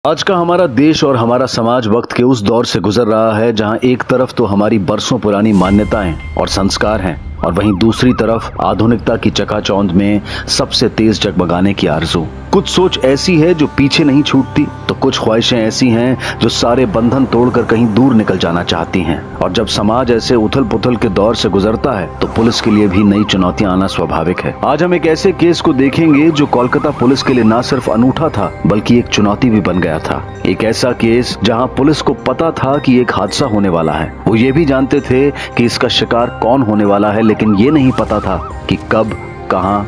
आज का हमारा देश और हमारा समाज वक्त के उस दौर से गुजर रहा है जहां एक तरफ तो हमारी बरसों पुरानी मान्यताएं और संस्कार हैं और वहीं दूसरी तरफ आधुनिकता की चकाचौंध में सबसे तेज जगमगाने की आरज़ू। कुछ सोच ऐसी है जो पीछे नहीं छूटती, तो कुछ ख्वाहिशें ऐसी हैं जो सारे बंधन तोड़कर कहीं दूर निकल जाना चाहती हैं। और जब समाज ऐसे उथल पुथल के दौर से गुजरता है तो पुलिस के लिए भी नई चुनौतियां आना स्वाभाविक है। आज हम एक ऐसे केस को देखेंगे जो कोलकाता पुलिस के लिए न सिर्फ अनूठा था बल्कि एक चुनौती भी बन गया था। एक ऐसा केस जहां पुलिस को पता था कि एक हादसा होने वाला है। वो ये भी जानते थे कि इसका शिकार कौन होने वाला है, लेकिन ये नहीं पता था कि कब, कहां,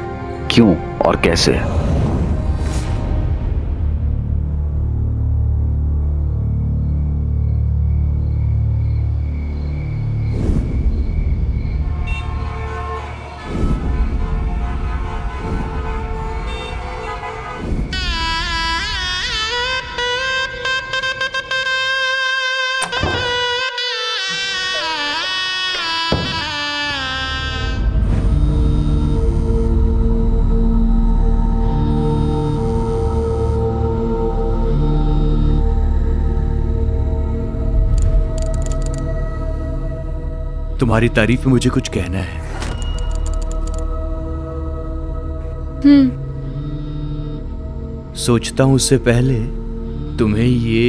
क्यों और कैसे। तुम्हारी तारीफ में मुझे कुछ कहना है। सोचता हूं उससे पहले तुम्हें ये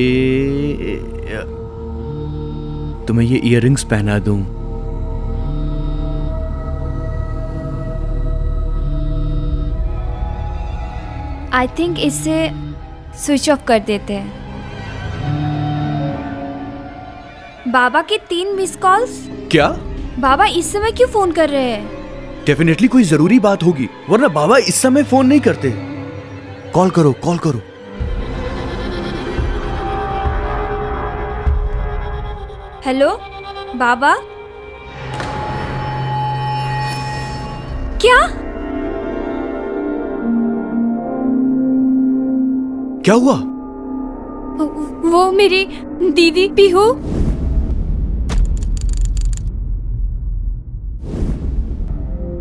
इयररिंग्स पहना दूं। आई थिंक इसे स्विच ऑफ कर देते हैं। बाबा के 3 मिस कॉल्स। क्या? बाबा इस समय क्यों फोन कर रहे हैं? डेफिनेटली कोई जरूरी बात होगी, वरना बाबा इस समय फोन नहीं करते। कॉल करो, कॉल करो। हेलो बाबा। क्या? क्या हुआ? वो मेरी दीदी पीहू।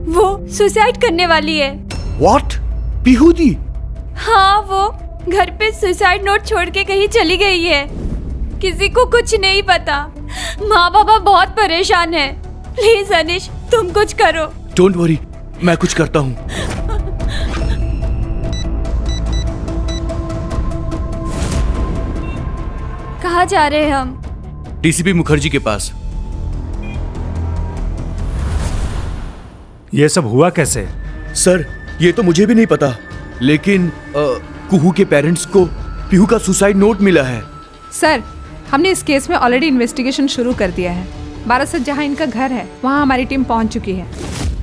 वो सुसाइड करने वाली है। What? पीहू दी? हाँ, वो घर पे सुसाइड नोट छोड़ के कहीं चली गई है। किसी को कुछ नहीं पता। माँ बाबा बहुत परेशान है। प्लीज अनिश, तुम कुछ करो। डोंट वरी, मैं कुछ करता हूँ। कहाँ जा रहे हैं हम? डीसीपी मुखर्जी के पास। ये सब हुआ कैसे? सर, ये तो मुझे भी नहीं पता, लेकिन कुहू के पेरेंट्स को पीहू का सुसाइड नोट मिला है। सर, हमने इस केस में ऑलरेडी इन्वेस्टिगेशन शुरू कर दिया है। बारासत जहां इनका घर है वहां हमारी टीम पहुंच चुकी है।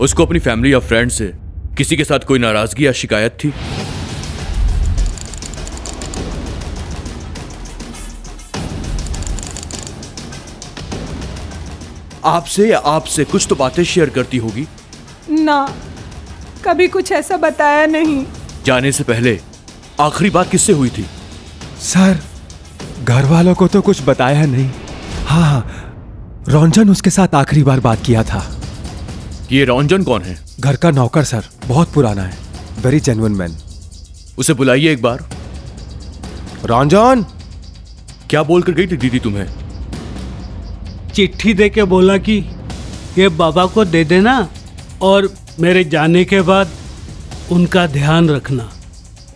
उसको अपनी फैमिली या फ्रेंड से किसी के साथ कोई नाराजगी या शिकायत थी? आपसे या आपसे कुछ तो बातें शेयर करती होगी ना, कभी कुछ ऐसा बताया नहीं। जाने से पहले आखिरी बात किससे हुई थी? सर, घर वालों को तो कुछ बताया नहीं। हाँ, रंजन उसके साथ आखिरी बार बात किया था। ये रंजन कौन है? घर का नौकर सर, बहुत पुराना है, वेरी जेन्युइन मैन। उसे बुलाइए एक बार। रंजन। क्या बोलकर गई थी दीदी तुम्हें? चिट्ठी दे के बोला कि ये बाबा को दे देना और मेरे जाने के बाद उनका ध्यान रखना।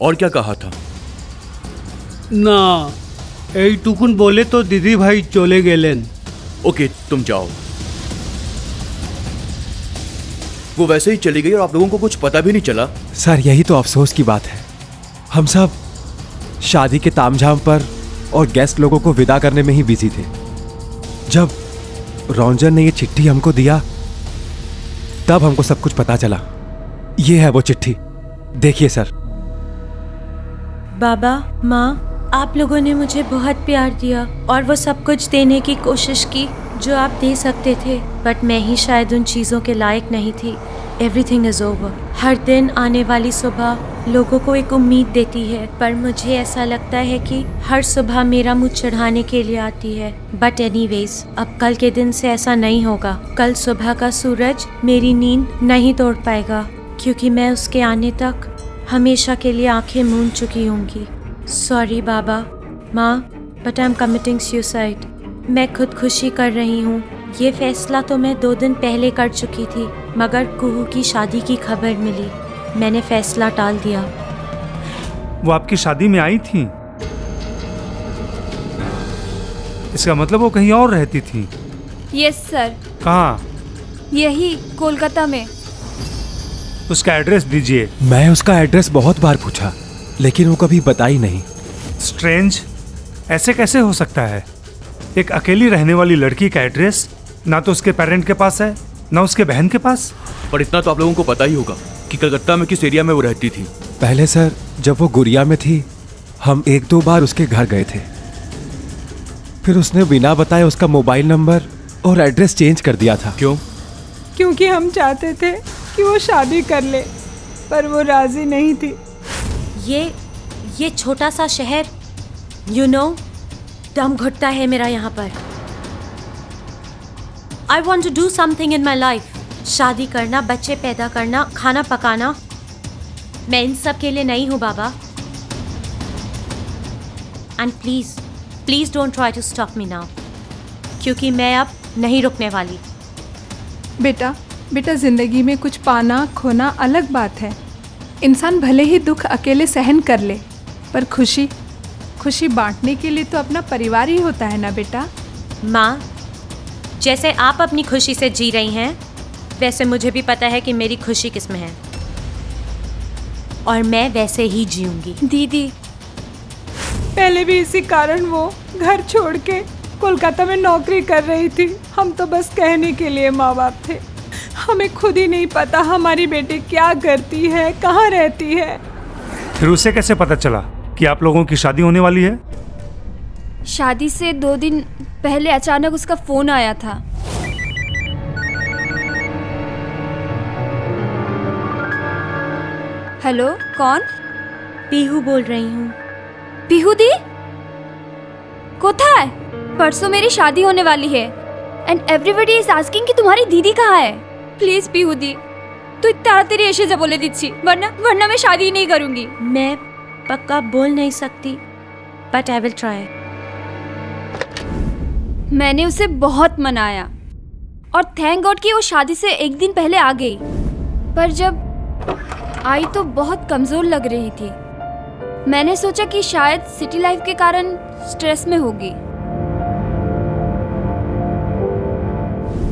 और क्या कहा था? ना, यही टुकुन बोले तो दीदी भाई चले गेलेन। ओके, तुम जाओ। वो वैसे ही चली गई और आप लोगों को कुछ पता भी नहीं चला। सर, यही तो अफसोस की बात है। हम सब शादी के तामझाम पर और गेस्ट लोगों को विदा करने में ही बिजी थे। जब रंजन ने ये चिट्ठी हमको दिया तब हमको सब कुछ पता चला। ये है वो चिट्ठी, देखिए सर। बाबा, माँ, आप लोगों ने मुझे बहुत प्यार दिया और वो सब कुछ देने की कोशिश की जो आप दे सकते थे, बट मैं ही शायद उन चीज़ों के लायक नहीं थी। Everything is over. हर दिन आने वाली सुबह लोगों को एक उम्मीद देती है, पर मुझे ऐसा लगता है कि हर सुबह मेरा मुँह चढ़ाने के लिए आती है। बट एनीवेज, अब कल के दिन से ऐसा नहीं होगा। कल सुबह का सूरज मेरी नींद नहीं तोड़ पाएगा, क्योंकि मैं उसके आने तक हमेशा के लिए आंखें मूंद चुकी होंगी। सॉरी बाबा, माँ, but I am committing suicide. मैं खुदकुशी कर रही हूँ। ये फैसला तो मैं 2 दिन पहले कर चुकी थी, मगर कुहू की शादी की खबर मिली। मैंने फैसला टाल दिया। वो आपकी शादी में आई थी? इसका मतलब वो कहीं और रहती थी? Yes sir. कहाँ? यही कोलकाता में। उसका एड्रेस दीजिए। मैं उसका एड्रेस बहुत बार पूछा, लेकिन वो कभी बताई नहीं। स्ट्रेंज, ऐसे कैसे हो सकता है? एक अकेली रहने वाली लड़की का एड्रेस ना तो उसके पेरेंट के पास है, ना उसके बहन के पास। पर इतना तो आप लोगों को पता ही होगा कि कलकत्ता में किस एरिया में वो रहती थी। पहले सर, जब वो गुड़िया में थी, हम 1-2 बार उसके घर गए थे। फिर उसने बिना बताए उसका मोबाइल नंबर और एड्रेस चेंज कर दिया था। क्यों? क्योंकि हम चाहते थे कि वो शादी कर ले, पर वो राजी नहीं थी। ये छोटा सा शहर, यू नो, दम घुटता है मेरा यहाँ पर। I want to do something in my life. शादी करना, बच्चे पैदा करना, खाना पकाना, मैं इन सब के लिए नहीं हूँ बाबा। And please please don't try to stop me now, क्योंकि मैं अब नहीं रुकने वाली। बेटा जिंदगी में कुछ पाना खोना अलग बात है। इंसान भले ही दुख अकेले सहन कर ले, पर खुशी बांटने के लिए तो अपना परिवार ही होता है ना बेटा। माँ, जैसे आप अपनी खुशी से जी रही हैं, वैसे मुझे भी पता है कि मेरी खुशी किस में है, और मैं वैसे ही जीऊंगी। दीदी, पहले भी इसी कारण वो घर छोड़ के कोलकाता में नौकरी कर रही थी। हम तो बस कहने के लिए माँ बाप थे। हमें खुद ही नहीं पता हमारी बेटी क्या करती है, कहाँ रहती है। फिर उसे कैसे पता चला कि आप लोगों की शादी होने वाली है? शादी से 2 दिन पहले अचानक उसका फोन आया था। हेलो, कौन? पीहू बोल रही हूँ। पीहू दी कोথায়? परसों मेरी शादी होने वाली है एंड एवरीबडी इज आस्किंग कि तुम्हारी दीदी कहाँ है। प्लीज पीहू दी, तू ताड़ाताड़ी एसे जा बोले दिच्छी, वरना मैं शादी नहीं करूंगी। मैं पक्का बोल नहीं सकती, बट आई विल ट्राई। मैंने उसे बहुत मनाया और थैंक गॉड कि वो शादी से 1 दिन पहले आ गई, पर जब आई तो बहुत कमजोर लग रही थी। मैंने सोचा कि शायद सिटी लाइफ के कारण स्ट्रेस में होगी।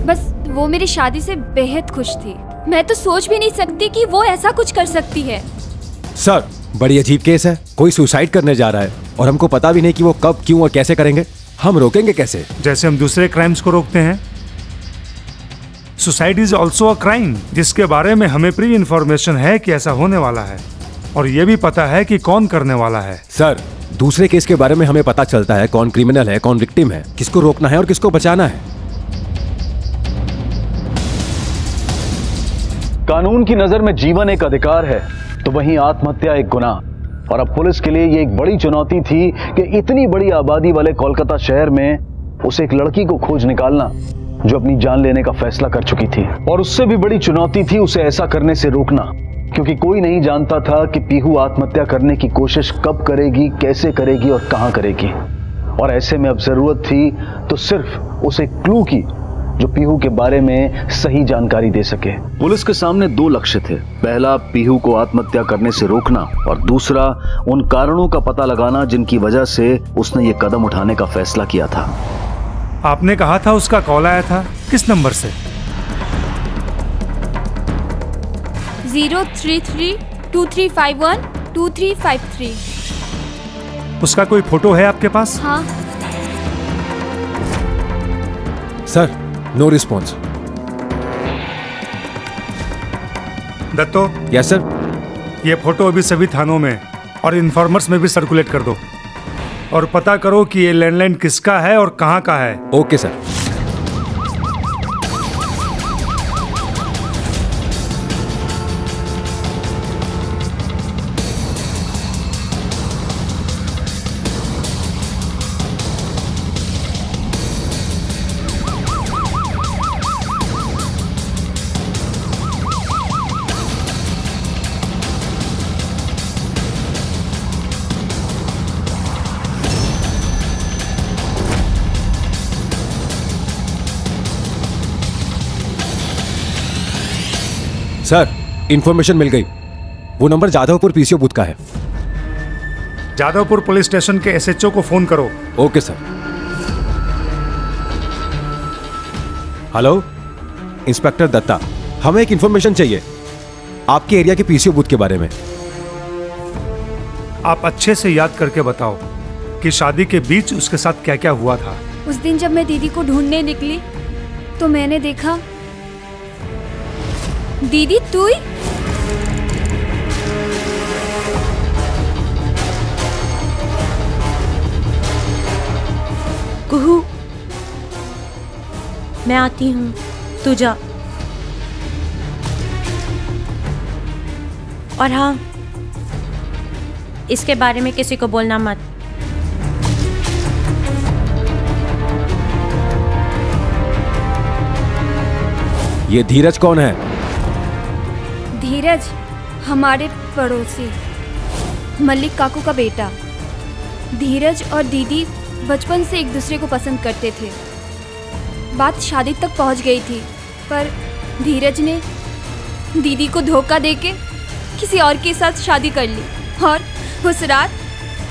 बस वो मेरी शादी से बेहद खुश थी। मैं तो सोच भी नहीं सकती कि वो ऐसा कुछ कर सकती है। सर, बड़ी अजीब केस है। कोई सुसाइड करने जा रहा है और हमको पता भी नहीं कि वो कब, क्यों और कैसे करेंगे। हम रोकेंगे कैसे? जैसे हम दूसरे क्राइम्स को रोकते हैं, suicide is also a crime, जिसके बारे में हमें प्री इंफॉर्मेशन है कि ऐसा होने वाला है, और ये भी पता है कि कौन करने वाला है। सर, दूसरे केस के बारे में हमें पता चलता है कौन क्रिमिनल है, कौन विक्टिम है, किसको रोकना है और किसको बचाना है। कानून की नजर में जीवन एक अधिकार है, तो वहीं आत्महत्या एक गुनाह। और अब पुलिस के लिए ये एक बड़ी चुनौती थी कि इतनी बड़ी आबादी वाले कोलकाता शहर में उस एक लड़की को खोज निकालना जो अपनी जान लेने का फैसला कर चुकी थी। और उससे भी बड़ी चुनौती थी उसे ऐसा करने से रोकना, क्योंकि कोई नहीं जानता था कि पीहू आत्महत्या करने की कोशिश कब करेगी, कैसे करेगी और कहां करेगी। और ऐसे में अब जरूरत थी तो सिर्फ उसे क्लू की जो पीहू के बारे में सही जानकारी दे सके। पुलिस के सामने 2 लक्ष्य थे। पहला, पीहू को आत्महत्या करने से रोकना, और दूसरा, उन कारणों का पता लगाना जिनकी वजह से उसने ये कदम उठाने का फैसला किया था। आपने कहा था उसका कॉल आया था, किस नंबर से? 03323512353। उसका कोई फोटो है आपके पास? हाँ। Sir, no response. Datto. Yes sir. ये फोटो अभी सभी थानों में और इन्फॉर्मर्स में भी सर्कुलेट कर दो, और पता करो कि ये लैंडलाइन किसका है और कहाँ का है। Okay sir. सर, इंफॉर्मेशन मिल गई। वो नंबर जाधवपुर पीसीओ बूथ का है। जाधवपुर पुलिस स्टेशन के एसएचओ को फोन करो। Okay sir. Hello, inspector Dutta, हमें एक इंफॉर्मेशन चाहिए आपके एरिया के पीसीओ बूथ के बारे में। आप अच्छे से याद करके बताओ कि शादी के बीच उसके साथ क्या क्या हुआ था। उस दिन जब मैं दीदी को ढूंढने निकली तो मैंने देखा। दीदी तू ही? कुहू, मैं आती हूँ, तू जा। और हाँ, इसके बारे में किसी को बोलना मत। ये धीरज कौन है? धीरज हमारे पड़ोसी मल्लिक काकू का बेटा। धीरज और दीदी बचपन से एक दूसरे को पसंद करते थे। बात शादी तक पहुंच गई थी, पर धीरज ने दीदी को धोखा देके किसी और के साथ शादी कर ली और उस रात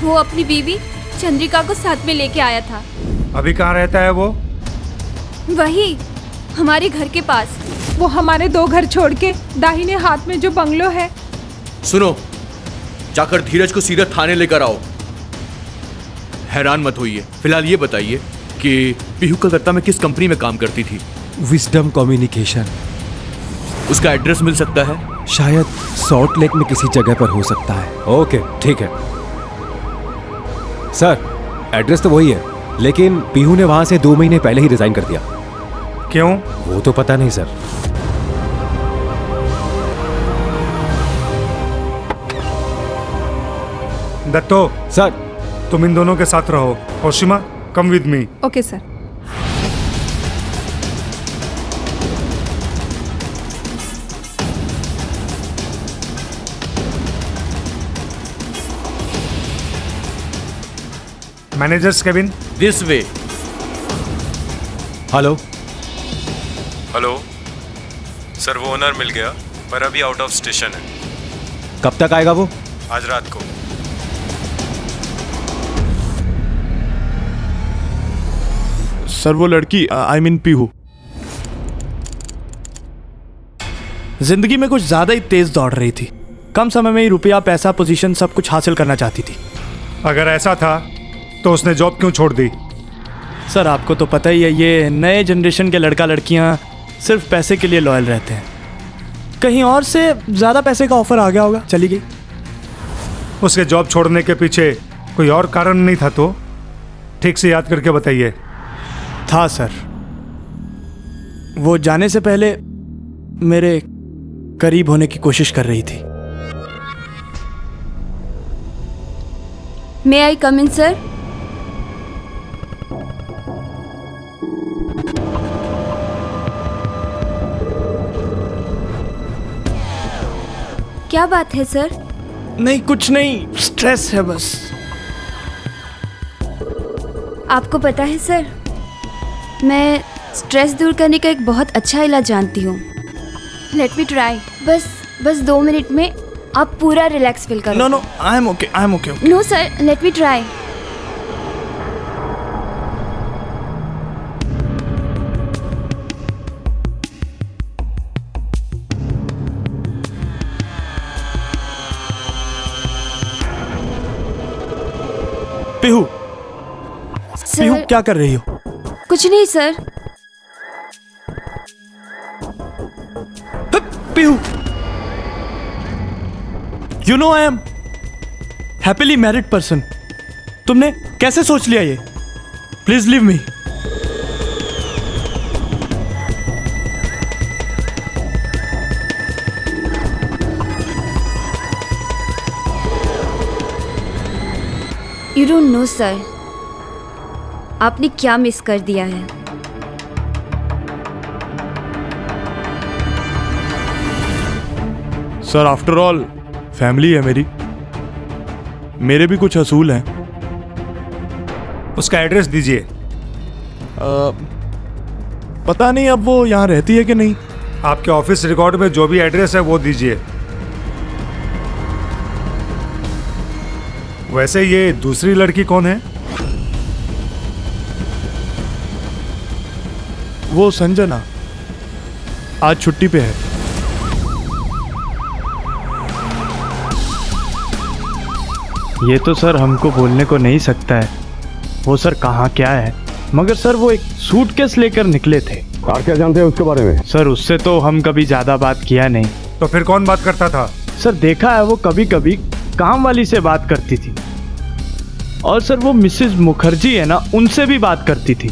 वो अपनी बीवी चंद्रिका को साथ में लेके आया था। अभी कहाँ रहता है वो? वही हमारे घर के पास। वो हमारे 2 घर छोड़ के दाहिने हाथ में जो बंगलो है। सुनो, जाकर धीरज को सीधे थाने लेकर आओ। हैरान मत होइए। फिलहाल ये बताइए कि पीहू कलकत्ता में किस कंपनी में काम करती थी? Wisdom communication. उसका एड्रेस मिल सकता है? शायद सॉल्ट लेक में किसी जगह पर हो सकता है। ओके, ठीक है सर, एड्रेस तो वही है, लेकिन पीहू ने वहां से 2 महीने पहले ही रिजाइन कर दिया। क्यों? वो तो पता नहीं सर। दत्तो सर, तुम इन दोनों के साथ रहो। Oshima, come with me. Okay sir. Manager's cabin. This way. Hello. Hello sir, वो ओनर मिल गया पर अभी आउट ऑफ स्टेशन है। कब तक आएगा वो? आज रात को। सर, वो लड़की आई मीन पीहू जिंदगी में कुछ ज्यादा ही तेज दौड़ रही थी। कम समय में ही रुपया, पैसा, पोजीशन सब कुछ हासिल करना चाहती थी। अगर ऐसा था तो उसने जॉब क्यों छोड़ दी? सर, आपको तो पता ही है, ये नए जनरेशन के लड़का लड़कियां सिर्फ पैसे के लिए लॉयल रहते हैं। कहीं और से ज्यादा पैसे का ऑफर आ गया होगा, चली गई। उसके जॉब छोड़ने के पीछे कोई और कारण नहीं था तो? ठीक से याद करके बताइए। था सर, वो जाने से पहले मेरे करीब होने की कोशिश कर रही थी। मे आई कम इन सर? क्या बात है सर? नहीं, कुछ नहीं, स्ट्रेस है बस। आपको पता है सर, मैं स्ट्रेस दूर करने का एक बहुत अच्छा इलाज जानती हूँ। Let me try. बस 2 मिनट में आप पूरा रिलैक्स फील करो। No, I am okay. No sir, let me try. Pihu, क्या कर रही हो? कुछ नहीं sir. Pihu, you know I am happily married person. तुमने कैसे सोच लिया ये? Please leave me. You don't know sir, आपने क्या मिस कर दिया है। सर, आफ्टर ऑल फैमिली है मेरी, मेरे भी कुछ असूल हैं। उसका एड्रेस दीजिए। पता नहीं अब वो यहाँ रहती है कि नहीं। आपके ऑफिस रिकॉर्ड में जो भी एड्रेस है वो दीजिए। वैसे ये दूसरी लड़की कौन है? वो संजना आज छुट्टी पे है। ये तो सर हमको बोलने को नहीं सकता है वो सर कहाँ क्या है, मगर सर वो एक सूटकेस लेकर निकले थे। और क्या जानते हैं उसके बारे में? सर उससे तो हम कभी ज्यादा बात किया नहीं। तो फिर कौन बात करता था? सर देखा है वो कभी कभी काम वाली से बात करती थी, और सर वो मिसेज मुखर्जी है ना, उनसे भी बात करती थी।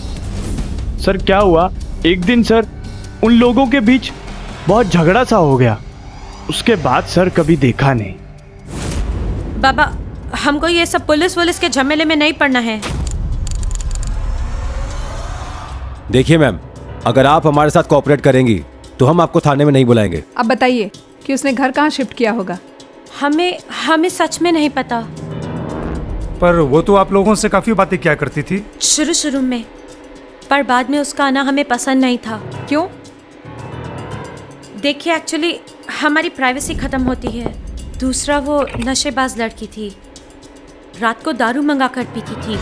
सर क्या हुआ, एक दिन सर उन लोगों के बीच बहुत झगड़ा सा हो गया, उसके बाद सर कभी देखा नहीं। बाबा हमको ये सब पुलिस के झमेले में नहीं पड़ना है। देखिए मैम, अगर आप हमारे साथ कोऑपरेट करेंगी तो हम आपको थाने में नहीं बुलाएंगे। अब बताइए कि उसने घर कहाँ शिफ्ट किया होगा? हमें सच में नहीं पता। पर वो तो आप लोगों से काफी बातें किया करती थी। शुरू में, पर बाद में उसका आना हमें पसंद नहीं था। क्यों? देखिए एक्चुअली हमारी प्राइवेसी खत्म होती है। दूसरा वो नशेबाज लड़की थी, रात को दारू मंगा कर पीती थी।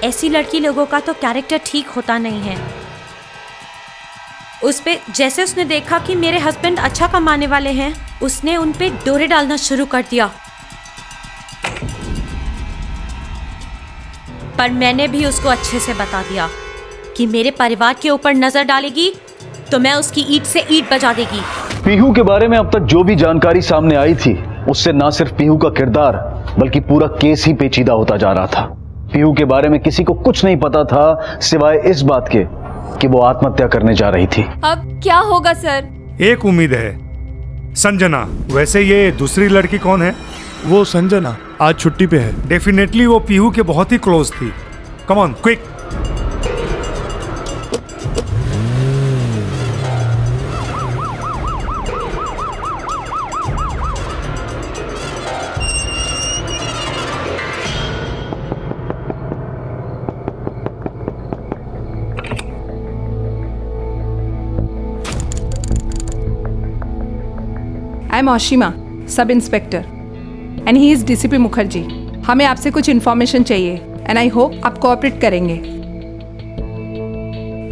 ऐसी लड़की लोगों का तो कैरेक्टर ठीक होता नहीं है। उस पे जैसे उसने देखा कि मेरे हस्बैंड अच्छा कमाने वाले हैं, उसने उन पे डोरे डालना शुरू कर दिया। पर मैंने भी उसको अच्छे से बता दिया कि मेरे परिवार के ऊपर नजर डालेगी तो मैं उसकी ईंट से ईंट बजा देगी। पीहू के बारे में अब तक जो भी जानकारी सामने आई थी, उससे ना सिर्फ पीहू का किरदार बल्कि पूरा केस ही पेचीदा होता जा रहा था। पीहू के बारे में किसी को कुछ नहीं पता था सिवाय इस बात के कि वो आत्महत्या करने जा रही थी। अब क्या होगा सर? एक उम्मीद है, संजना। वैसे ये दूसरी लड़की कौन है? वो संजना आज छुट्टी पे है। डेफिनेटली वो पीहू के बहुत ही क्लोज थी। Come on quick. I am Oshima, sub inspector, and he is DCP Mukherjee. हमें आपसे कुछ इन्फॉर्मेशन चाहिए एंड आई होप आप कोऑपरेट करेंगे।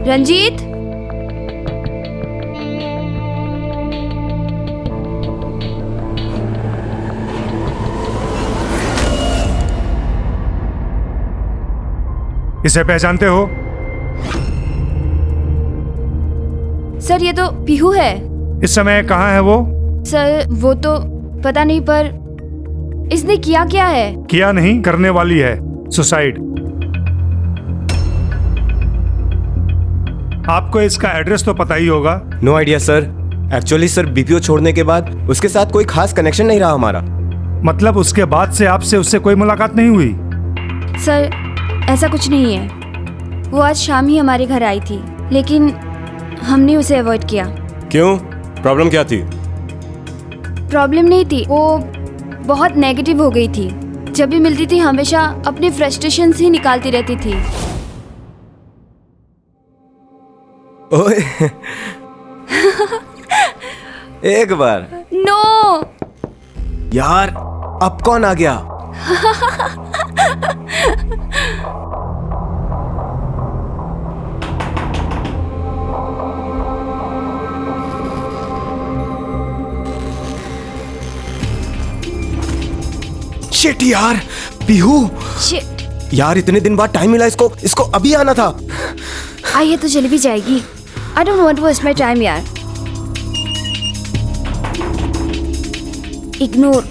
रंजीत, इसे पहचानते हो? सर ये तो पीहू है। इस समय कहाँ है वो? सर वो तो पता नहीं, पर इसने किया क्या है? किया नहीं, करने वाली है सुसाइड। आपको इसका एड्रेस तो पता ही होगा। No idea sir. Actually sir BPO छोड़ने के बाद उसके साथ कोई खास कनेक्शन नहीं रहा हमारा। मतलब उसके बाद से आपसे उससे कोई मुलाकात नहीं हुई? सर ऐसा कुछ नहीं है। वो आज शाम ही हमारे घर आई थी, लेकिन हमने उसे अवॉइड किया। क्यों? प्रॉब्लम क्या थी? प्रॉब्लम नहीं थी, वो बहुत नेगेटिव हो गई थी। जब भी मिलती थी हमेशा अपने फ्रस्ट्रेशंस ही निकालती रहती थी। ओए एक बार। नो यार, अब कौन आ गया? शिट यार, पीहू। शिट यार, इतने दिन बाद टाइम मिला इसको अभी आना था। आइए तो चली भी जाएगी। I don't want to waste my time यार। इग्नोर।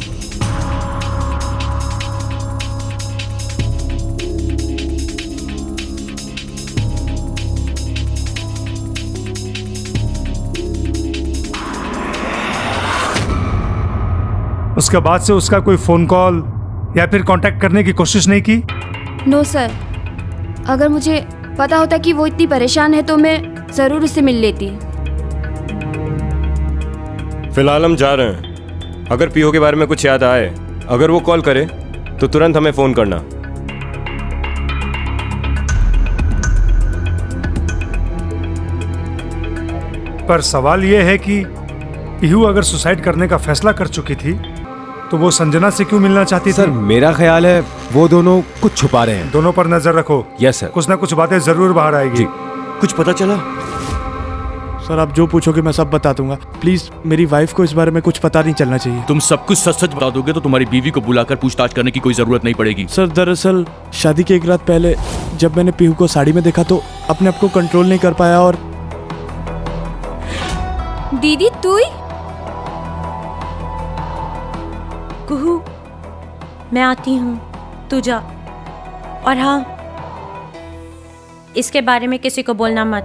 उसके बाद से उसका कोई फोन कॉल या फिर कांटेक्ट करने की कोशिश नहीं की? नो सर, अगर मुझे पता होता कि वो इतनी परेशान है तो मैं जरूर उससे मिल लेती। फिलहाल हम जा रहे हैं। अगर पीहू के बारे में कुछ याद आए, अगर वो कॉल करे तो तुरंत हमें फोन करना। पर सवाल ये है कि पीहू अगर सुसाइड करने का फैसला कर चुकी थी तो वो संजना से क्यों मिलना चाहती थी? सर मेरा ख्याल है वो दोनों कुछ छुपा रहे हैं। दोनों पर नजर रखो। Yes sir. कुछ ना कुछ बातें जरूर बाहर आएगी। कुछ पता चला? सर आप जो पूछोगे मैं सब बता दूंगा। प्लीज मेरी वाइफ को इस बारे में कुछ पता नहीं चलना चाहिए। तुम सब कुछ सच सच बता दोगे तो तुम्हारी बीवी को बुलाकर पूछताछ करने की कोई जरूरत नहीं पड़ेगी। सर दरअसल शादी के एक रात पहले जब मैंने पीहू को साड़ी में देखा तो अपने आप को कंट्रोल नहीं कर पाया और दीदी तू कुहू, मैं आती हूँ, तू जा। और हाँ, इसके बारे में किसी को बोलना मत।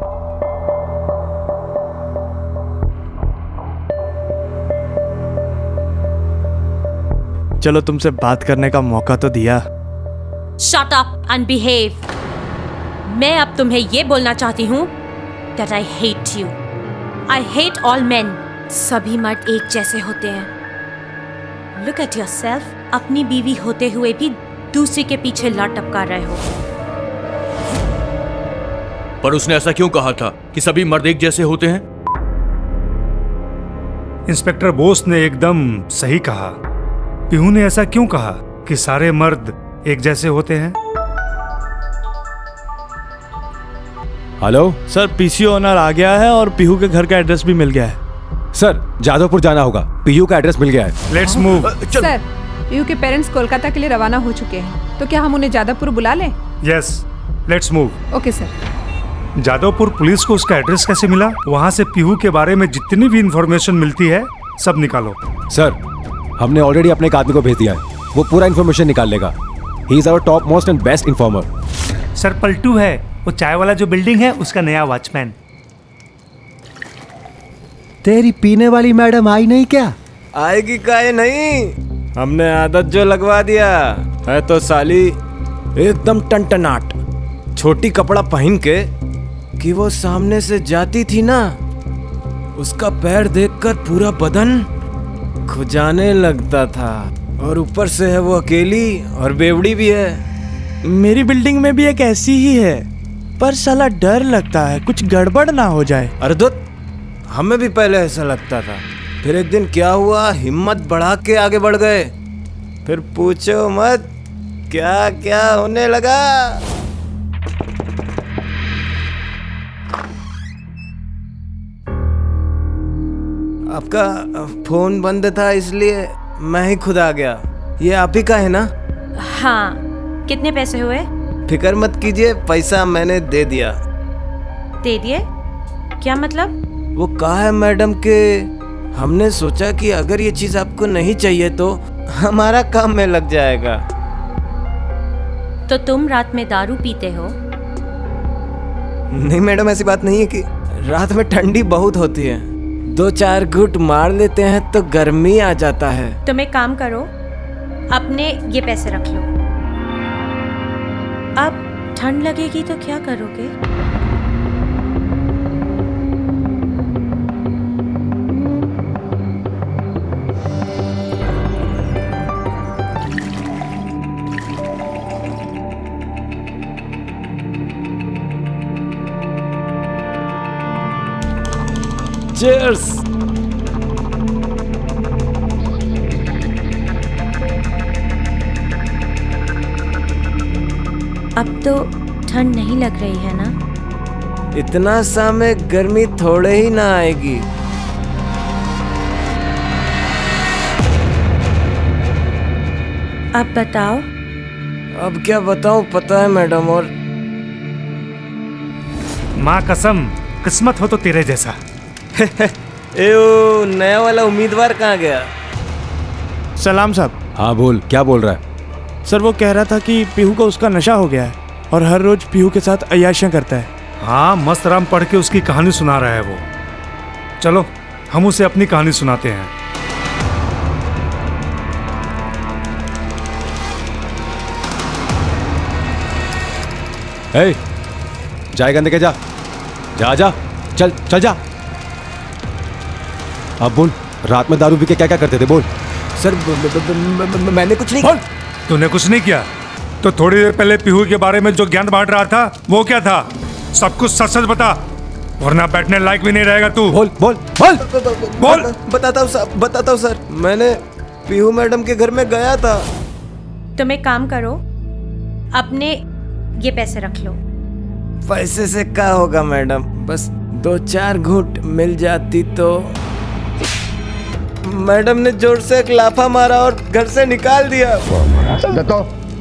चलो तुमसे बात करने का मौका तो दिया। Shut up and behave. मैं अब तुम्हें ये बोलना चाहती हूँ that I hate you. I hate all men. सभी मर्द एक जैसे होते हैं। Look at yourself. अपनी बीवी होते हुए भी दूसरी के पीछे लट टपका रहे हो। पर उसने ऐसा क्यों कहा था कि सभी मर्द एक जैसे होते हैं? इंस्पेक्टर बोस ने एकदम सही कहा। पीहू ने ऐसा क्यों कहा कि सारे मर्द एक जैसे होते हैं? हेलो सर, पीसी ओनर आ गया है और पीहू के घर का एड्रेस भी मिल गया है। सर जादवपुर जाना होगा, पीहू का एड्रेस मिल गया है। Let's move. सर, पीहू के पेरेंट्स कोलकाता के लिए रवाना हो चुके हैं, तो क्या हम उन्हें जादवपुर बुला लें? Yes, let's move. Okay sir. Jadavpur police को उसका एड्रेस कैसे मिला? वहाँ से पीहू के बारे में जितनी भी इंफॉर्मेशन मिलती है सब निकालो। सर हमने ऑलरेडी अपने एक आदमी को भेज दिया है, वो पूरा इन्फॉर्मेशन निकाल लेगा। He is our top most and best informer. Sir Paltu है, वो चाय वाला जो बिल्डिंग है उसका नया वॉचमैन। तेरी पीने वाली मैडम आई नहीं क्या? आएगी काहे नहीं, हमने आदत जो लगवा दिया है तो साली एकदम टनटनाट छोटी कपड़ा पहन के कि वो सामने से जाती थी ना, उसका पैर देखकर पूरा बदन खुजाने लगता था। और ऊपर से है वो अकेली और बेवड़ी भी है। मेरी बिल्डिंग में भी एक ऐसी ही है, पर साला डर लगता है कुछ गड़बड़ ना हो जाए। अरे दुत, हमें भी पहले ऐसा लगता था, फिर एक दिन क्या हुआ, हिम्मत बढ़ा के आगे बढ़ गए, फिर पूछो मत क्या क्या होने लगा। आपका फोन बंद था इसलिए मैं ही खुद आ गया। ये आप ही का है ना? हाँ, कितने पैसे हुए? फिक्र मत कीजिए, पैसा मैंने दे दिया। दे दिए? क्या मतलब? वो कहा है मैडम के हमने सोचा कि अगर ये चीज आपको नहीं चाहिए तो हमारा काम में लग जाएगा। तो तुम रात में दारू पीते हो? नहीं मैडम, ऐसी बात नहीं है कि रात में ठंडी बहुत होती है, 2-4 घूंट मार लेते हैं तो गर्मी आ जाता है। तुम एक काम करो, अपने ये पैसे रख लो। अब ठंड लगेगी तो क्या करोगे? Cheers! अब तो ठंड नहीं लग रही है ना? इतना सा में गर्मी थोड़े ही ना आएगी। अब बताओ। अब क्या बताऊं, पता है मैडम। और माँ कसम, किस्मत हो तो तेरे जैसा। एओ, नया वाला उम्मीदवार कहाँ गया? सलाम साहब। हाँ बोल, क्या बोल रहा है? सर वो कह रहा था कि पीहू को उसका नशा हो गया है और हर रोज पीहू के साथ अय्याशियां करता है। हाँ, मस्त राम पढ़ के उसकी कहानी सुना रहा है वो। चलो हम उसे अपनी कहानी सुनाते हैं। ए, जाएगा अंदर के, जा जा जा, चल चल जा। अब बोल, रात में दारू पी के क्या क्या करते थे? बोल। सर मैंने कुछ नहीं। बोल, तूने कुछ नहीं किया तो थोड़ी देर पहले पीहू के बारे में जो ज्ञान बांट रहा था वो क्या था? सब कुछ सच सच बता, वरना बैठने लायक भी नहीं रहेगा तू। बोल बोल बोल बोल। बताता हूँ सर, मैंने पीहू मैडम के घर में गया था। तुम एक काम करो, अपने ये पैसे रख लो। पैसे से क्या होगा मैडम, बस 2-4 घूंट मिल जाती तो। मैडम ने जोर से एक लाफा मारा और घर से निकाल दिया।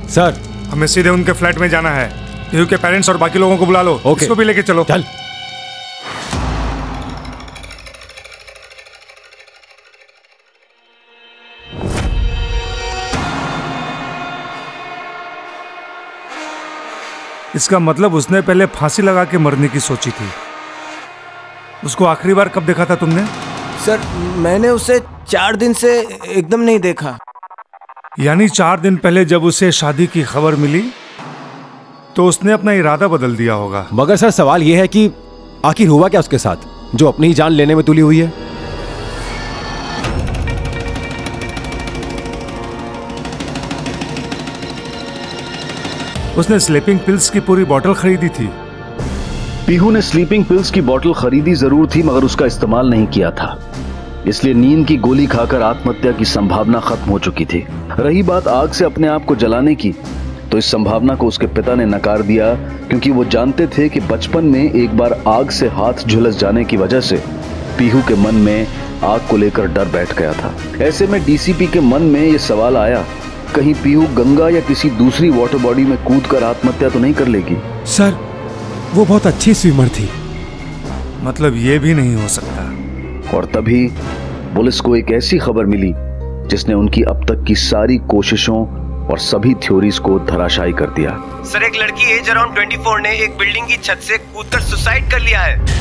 सर, हमें सीधे उनके फ्लैट में जाना है। पीहू के पेरेंट्स और बाकी लोगों को बुला लो। इसको भी लेके चलो। चल। इसका मतलब उसने पहले फांसी लगा के मरने की सोची थी। उसको आखिरी बार कब देखा था तुमने? सर, मैंने उसे 4 दिन से एकदम नहीं देखा। यानी 4 दिन पहले जब उसे शादी की खबर मिली तो उसने अपना इरादा बदल दिया होगा। मगर सर, सवाल यह है कि आखिर हुआ क्या उसके साथ जो अपनी ही जान लेने में तुली हुई है? उसने स्लीपिंग पिल्स की पूरी बोतल खरीदी थी। पीहू ने स्लीपिंग पिल्स की बोतल खरीदी जरूर थी, मगर उसका इस्तेमाल नहीं किया था। इसलिए नींद की गोली खाकर आत्महत्या की संभावना खत्म हो चुकी थी। रही बात आग से अपने आप को जलाने की, तो इस संभावना को उसके पिता ने नकार दिया, क्योंकि वो जानते थे कि बचपन में एक बार आग से हाथ झुलस जाने की वजह से पीहू के मन में आग को लेकर डर बैठ गया था। ऐसे में डीसीपी के मन में यह सवाल आया, कहीं पीहू गंगा या किसी दूसरी वाटर बॉडी में कूदकर आत्महत्या तो नहीं कर लेगी? सर, वो बहुत अच्छी स्विमर थी। मतलब ये भी नहीं हो सकता। और तभी पुलिस को एक ऐसी खबर मिली जिसने उनकी अब तक की सारी कोशिशों और सभी थ्योरीज को धराशायी कर दिया। सर, एक लड़की एज अराउंड 24 ने एक बिल्डिंग की छत से कूदकर सुसाइड कर लिया है।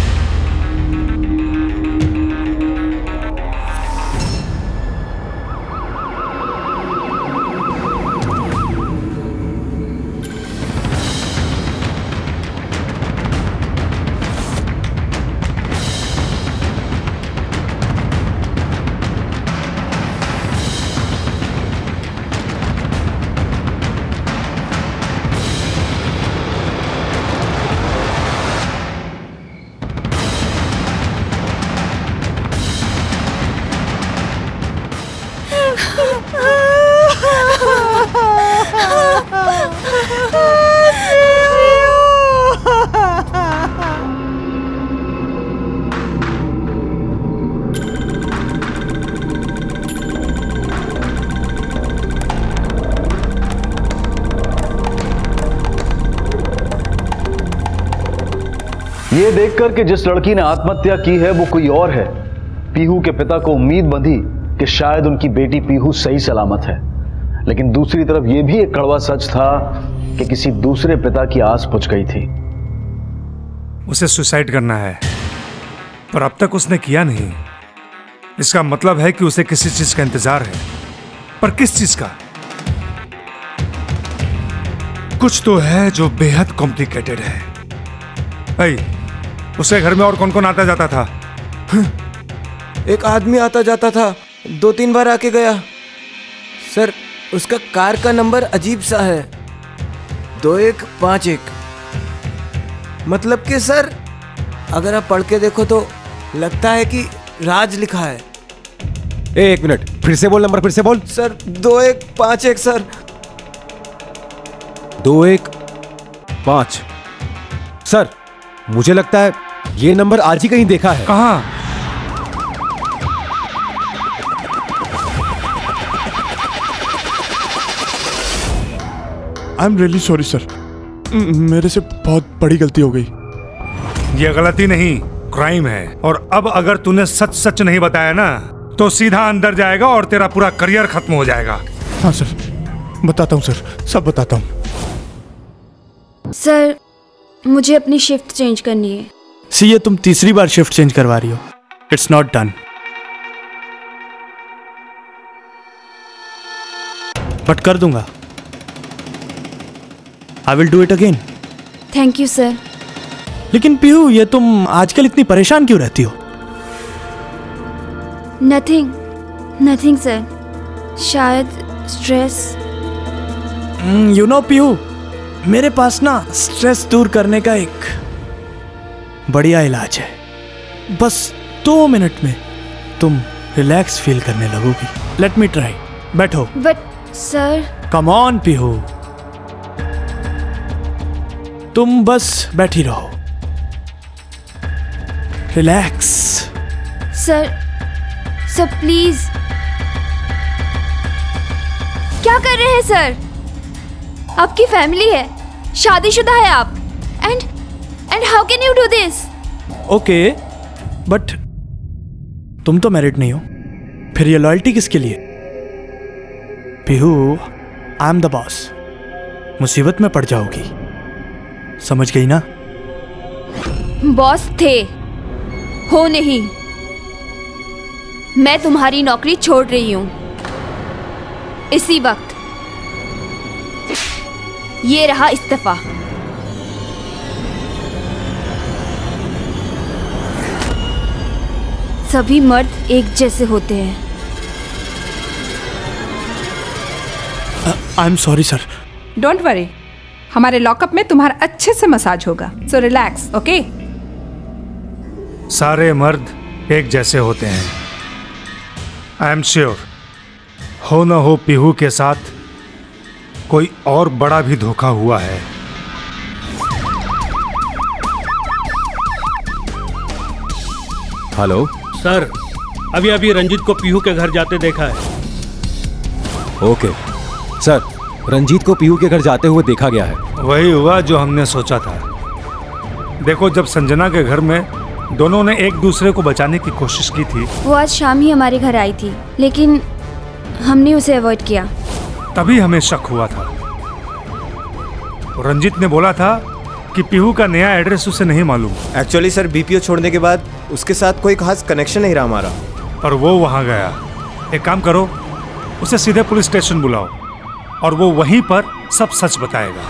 ये देखकर कि जिस लड़की ने आत्महत्या की है वो कोई और है, पीहू के पिता को उम्मीद बंधी कि शायद उनकी बेटी पीहू सही सलामत है। लेकिन दूसरी तरफ यह भी एक कड़वा सच था कि किसी दूसरे पिता की आस बुझ गई थी। उसे सुसाइड करना है, पर अब तक उसने किया नहीं। इसका मतलब है कि उसे किसी चीज का इंतजार है, पर किस चीज का? कुछ तो है जो बेहद कॉम्प्लिकेटेड है। उसके घर में और कौन कौन आता जाता था? एक आदमी आता जाता था, 2-3 बार आके गया। सर, उसका कार का नंबर अजीब सा है, 2151। मतलब कि सर, अगर आप पढ़ के देखो तो लगता है कि राज लिखा है। एक मिनट, फिर से बोल नंबर, फिर से बोल। Sir, 2151 sir. 215। सर, मुझे लगता है ये नंबर आज ही कहीं देखा है। कहाँ? I am really sorry sir, मेरे से बहुत बड़ी गलती हो गई। ये गलती नहीं, क्राइम है। और अब अगर तूने सच सच नहीं बताया ना तो सीधा अंदर जाएगा और तेरा पूरा करियर खत्म हो जाएगा। हाँ सर, बताता हूँ सर, सब बताता हूँ। सर, मुझे अपनी शिफ्ट चेंज करनी है। सी, ये तुम तीसरी बार शिफ्ट चेंज करवा रही हो। इट्स नॉट डन, बट कर दूंगा। I will do it again. Thank you sir. लेकिन पीहू, ये तुम आजकल इतनी परेशान क्यों रहती हो? नथिंग सर, शायद स्ट्रेस। यू नो पीहू, मेरे पास ना स्ट्रेस दूर करने का एक बढ़िया इलाज है। बस 2 मिनट में तुम रिलैक्स फील करने लगोगी। Let me try. बैठो। But sir. Come on Pihu, तुम बस बैठी रहो। रिलैक्स। Sir please. क्या कर रहे हैं सर? आपकी फैमिली है, शादीशुदा है आप। And how can you do this? Okay, but तुम तो मैरिड नहीं हो, फिर ये लॉयल्टी किसके लिए? Pihu, I am the boss. मुसीबत में पड़ जाओगी, समझ गई ना? बॉस थे, हो नहीं। मैं तुम्हारी नौकरी छोड़ रही हूं इसी वक्त। ये रहा इस्तीफा। सभी मर्द एक जैसे होते हैं। I am sorry sir. Don't worry, हमारे लॉकअप में तुम्हारा अच्छे से मसाज होगा, सो रिलैक्स। ओके? सारे मर्द एक जैसे होते हैं। आई एम श्योर हो न हो पीहू के साथ कोई और बड़ा भी धोखा हुआ है। हेलो सर, अभी रंजीत को पीहू के घर जाते देखा है। ओके सर, रंजीत को पीहू के घर जाते हुए देखा गया है। वही हुआ जो हमने सोचा था। देखो, जब संजना के घर में दोनों ने एक दूसरे को बचाने की कोशिश की थी, वो आज शाम ही हमारे घर आई थी, लेकिन हमने उसे अवॉइड किया। तभी हमें शक हुआ था। रंजीत ने बोला था कि पीहू का नया एड्रेस उसे नहीं मालूम। एक्चुअली सर, बीपीओ छोड़ने के बाद उसके साथ कोई खास कनेक्शन नहीं रहा हमारा। पर वो वहां गया। एक काम करो, उसे सीधे पुलिस स्टेशन बुलाओ और वो वहीं पर सब सच बताएगा।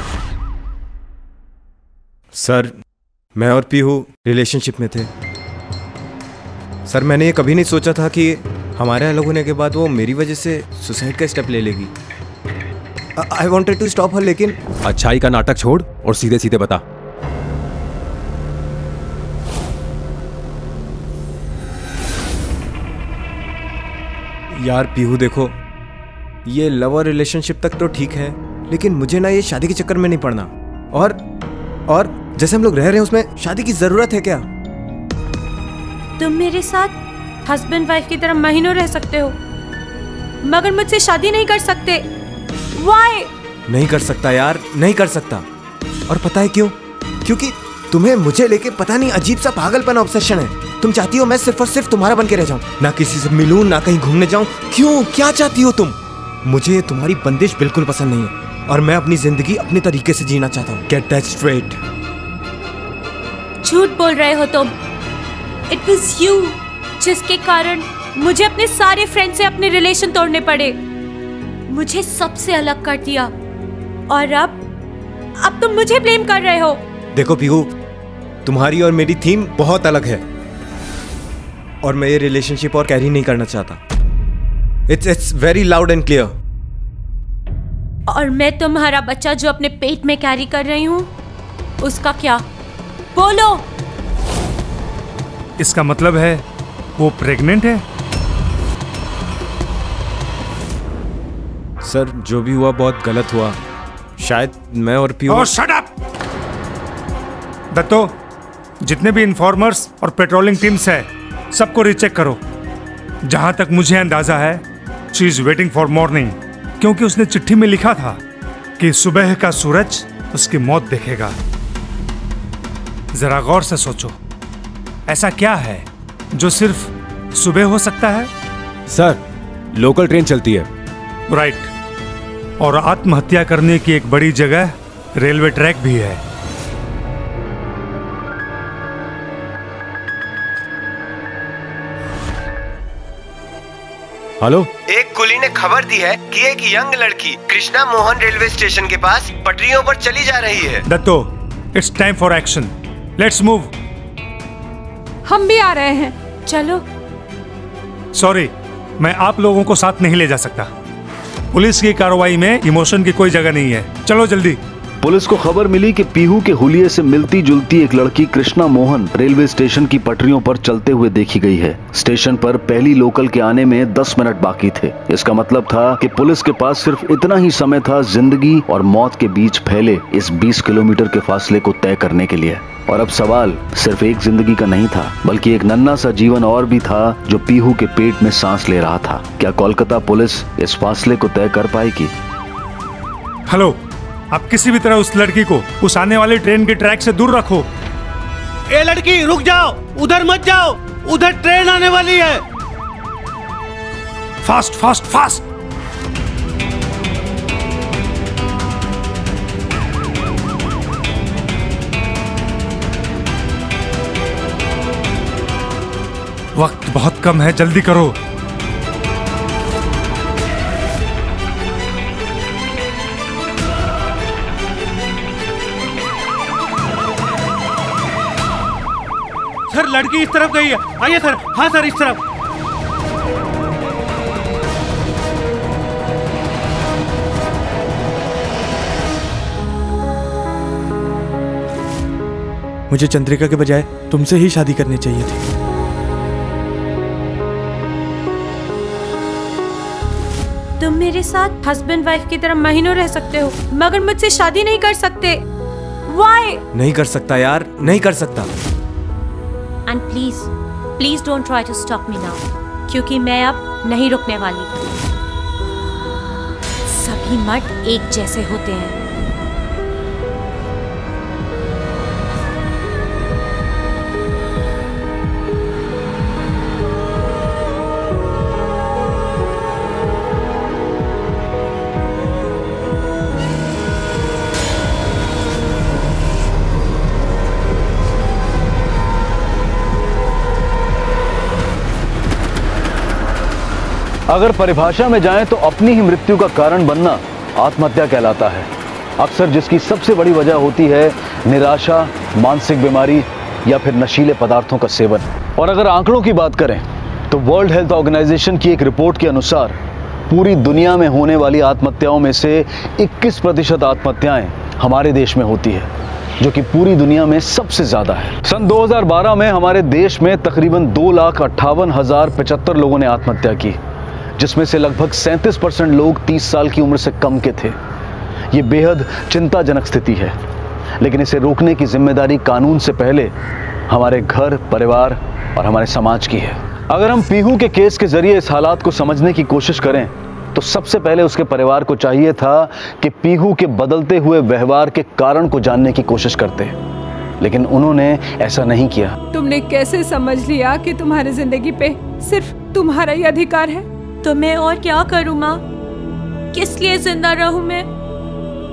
सर, मैं और पीहू रिलेशनशिप में थे। सर, मैंने ये कभी नहीं सोचा था कि हमारे अलग होने के बाद वो मेरी वजह से सुसाइड का स्टेप ले लेगी। I wanted to stop her, लेकिन अच्छाई का नाटक छोड़ और सीधे सीधे बता। यार पीहू, देखो, ये लव और रिलेशनशिप तक तो ठीक है, लेकिन मुझे ना ये शादी के चक्कर में नहीं पड़ना। और जैसे हम लोग रह रहे हैं उसमें शादी की जरूरत है क्या? तुम मेरे साथ हस्बैंड वाइफ की तरह महीनों रह सकते हो, मगर मुझसे शादी नहीं कर सकते। Why? नहीं कर सकता यार, नहीं कर सकता। और पता है क्यों? क्योंकि तुम्हें मुझे लेके पता नहीं अजीब सा पागलपन ऑब्सेशन है। तुम चाहती हो मैं सिर्फ और सिर्फ तुम्हारा बन के रह जाऊं, ना किसी से मिलूं, ना कहीं घूमने जाऊं। क्यों? क्या चाहती हो तुम? मुझे तुम्हारी बंदिश बिल्कुल पसंद नहीं है और मैं अपनी जिंदगी अपने तरीके से जीना चाहता हूँ। Get that straight. झूठ बोल रहे हो तुम। इट वॉज यू जिसके कारण मुझे अपने सारे फ्रेंड से अपने रिलेशन तोड़ने पड़े, मुझे सबसे अलग कर दिया, और अब तुम मुझे ब्लेम कर रहे हो। देखो पीहू, तुम्हारी और मेरी थीम बहुत अलग है और मैं ये रिलेशनशिप और कैरी नहीं करना चाहता। It's very loud and clear. और मैं तुम्हारा बच्चा जो अपने पेट में कैरी कर रही हूँ, उसका क्या? बोलो। इसका मतलब है वो प्रेग्नेंट है? सर, जो भी हुआ बहुत गलत हुआ। शायद मैं और पीहू। ओह, शट अप! दत्तो, जितने भी इन्फॉर्मर्स और पेट्रोलिंग टीम्स है, सबको रीचेक करो। जहां तक मुझे अंदाजा है, she is waiting for morning, क्योंकि उसने चिट्ठी में लिखा था कि सुबह का सूरज उसकी मौत देखेगा। जरा गौर से सोचो, ऐसा क्या है जो सिर्फ सुबह हो सकता है? सर, लोकल ट्रेन चलती है। राइट। और आत्महत्या करने की एक बड़ी जगह रेलवे ट्रैक भी है। हेलो, एक कुली ने खबर दी है कि एक यंग लड़की कृष्णा मोहन रेलवे स्टेशन के पास पटरियों पर चली जा रही है। Datto, it's time for action. Let's move. हम भी आ रहे हैं। चलो। सॉरी, मैं आप लोगों को साथ नहीं ले जा सकता। पुलिस की कार्रवाई में इमोशन की कोई जगह नहीं है। चलो जल्दी। पुलिस को खबर मिली कि पीहू के हुलिये से मिलती जुलती एक लड़की कृष्णा मोहन रेलवे स्टेशन की पटरियों पर चलते हुए देखी गई है। स्टेशन पर पहली लोकल के आने में 10 मिनट बाकी थे। इसका मतलब था कि पुलिस के पास सिर्फ इतना ही समय था जिंदगी और मौत के बीच फैले इस 20 किलोमीटर के फासले को तय करने के लिए। और अब सवाल सिर्फ एक जिंदगी का नहीं था, बल्कि एक नन्हा सा जीवन और भी था जो पीहू के पेट में सांस ले रहा था। क्या कोलकाता पुलिस इस फासले को तय कर पाएगी? हेलो, आप किसी भी तरह उस लड़की को उस आने वाली ट्रेन के ट्रैक से दूर रखो। ए लड़की, रुक जाओ, उधर मत जाओ, उधर ट्रेन आने वाली है। Fast fast fast. वक्त बहुत कम है, जल्दी करो। सर, लड़की इस तरफ गई है। आइए सर। हाँ सर, इस तरफ। मुझे चंद्रिका के बजाय तुमसे ही शादी करनी चाहिए थी। तुम मेरे साथ हस्बैंड वाइफ की तरह महीनों रह सकते हो, मगर मुझसे शादी नहीं कर सकते। Why? नहीं कर सकता यार, नहीं कर सकता। And please don't try to stop me now, क्योंकि मैं अब नहीं रुकने वाली। सभी मर्द एक जैसे होते हैं। अगर परिभाषा में जाएं तो अपनी ही मृत्यु का कारण बनना आत्महत्या कहलाता है। अक्सर जिसकी सबसे बड़ी वजह होती है निराशा, मानसिक बीमारी या फिर नशीले पदार्थों का सेवन। और अगर आंकड़ों की बात करें तो वर्ल्ड हेल्थ ऑर्गेनाइजेशन की एक रिपोर्ट के अनुसार पूरी दुनिया में होने वाली आत्महत्याओं में से 21% आत्महत्याएं हमारे देश में होती है, जो कि पूरी दुनिया में सबसे ज्यादा है। सन 2012 में हमारे देश में तकरीबन 2,58,075 लोगों ने आत्महत्या की, जिसमें से लगभग 37% लोग 30 साल की उम्र से कम के थे। ये बेहद चिंताजनक स्थिति है, लेकिन इसे रोकने की जिम्मेदारी कानून से पहले हमारे घर, परिवार और हमारे समाज की है। अगर हम पीहू के केस के जरिए इस हालात को समझने की कोशिश करें तो सबसे पहले उसके परिवार को चाहिए था कि पीहू के बदलते हुए व्यवहार के कारण को जानने की कोशिश करते, लेकिन उन्होंने ऐसा नहीं किया। तुमने कैसे समझ लिया कि तुम्हारी जिंदगी पे सिर्फ तुम्हारा ही अधिकार है? तो मैं और क्या करूं माँ? किस लिए जिंदा रहूं मैं?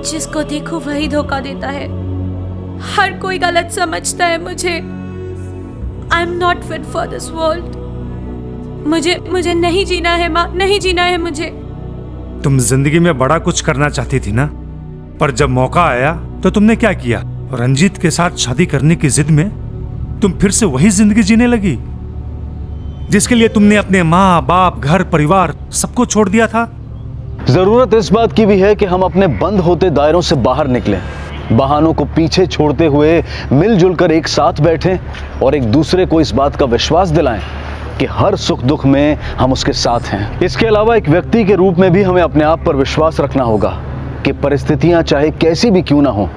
जिसको देखो वही धोखा देता है। हर कोई गलत समझता है मुझे। I am not fit for this world. मुझे नहीं जीना है माँ, नहीं जीना है मुझे। तुम जिंदगी में बड़ा कुछ करना चाहती थी ना, पर जब मौका आया तो तुमने क्या किया? रंजीत के साथ शादी करने की जिद में तुम फिर से वही जिंदगी जीने लगी जिसके लिए तुमने अपने माँ बाप, घर, परिवार सबको छोड़ दिया था। जरूरत इस बात की भी है कि हम अपने बंद होते दायरों से बाहर निकलें, बहानों को पीछे छोड़ते हुए मिलजुल कर एक साथ बैठें और एक दूसरे को इस बात का विश्वास दिलाएं कि हर सुख दुख में हम उसके साथ हैं। इसके अलावा एक व्यक्ति के रूप में भी हमें अपने आप पर विश्वास रखना होगा कि परिस्थितियां चाहे कैसी भी क्यों ना हो,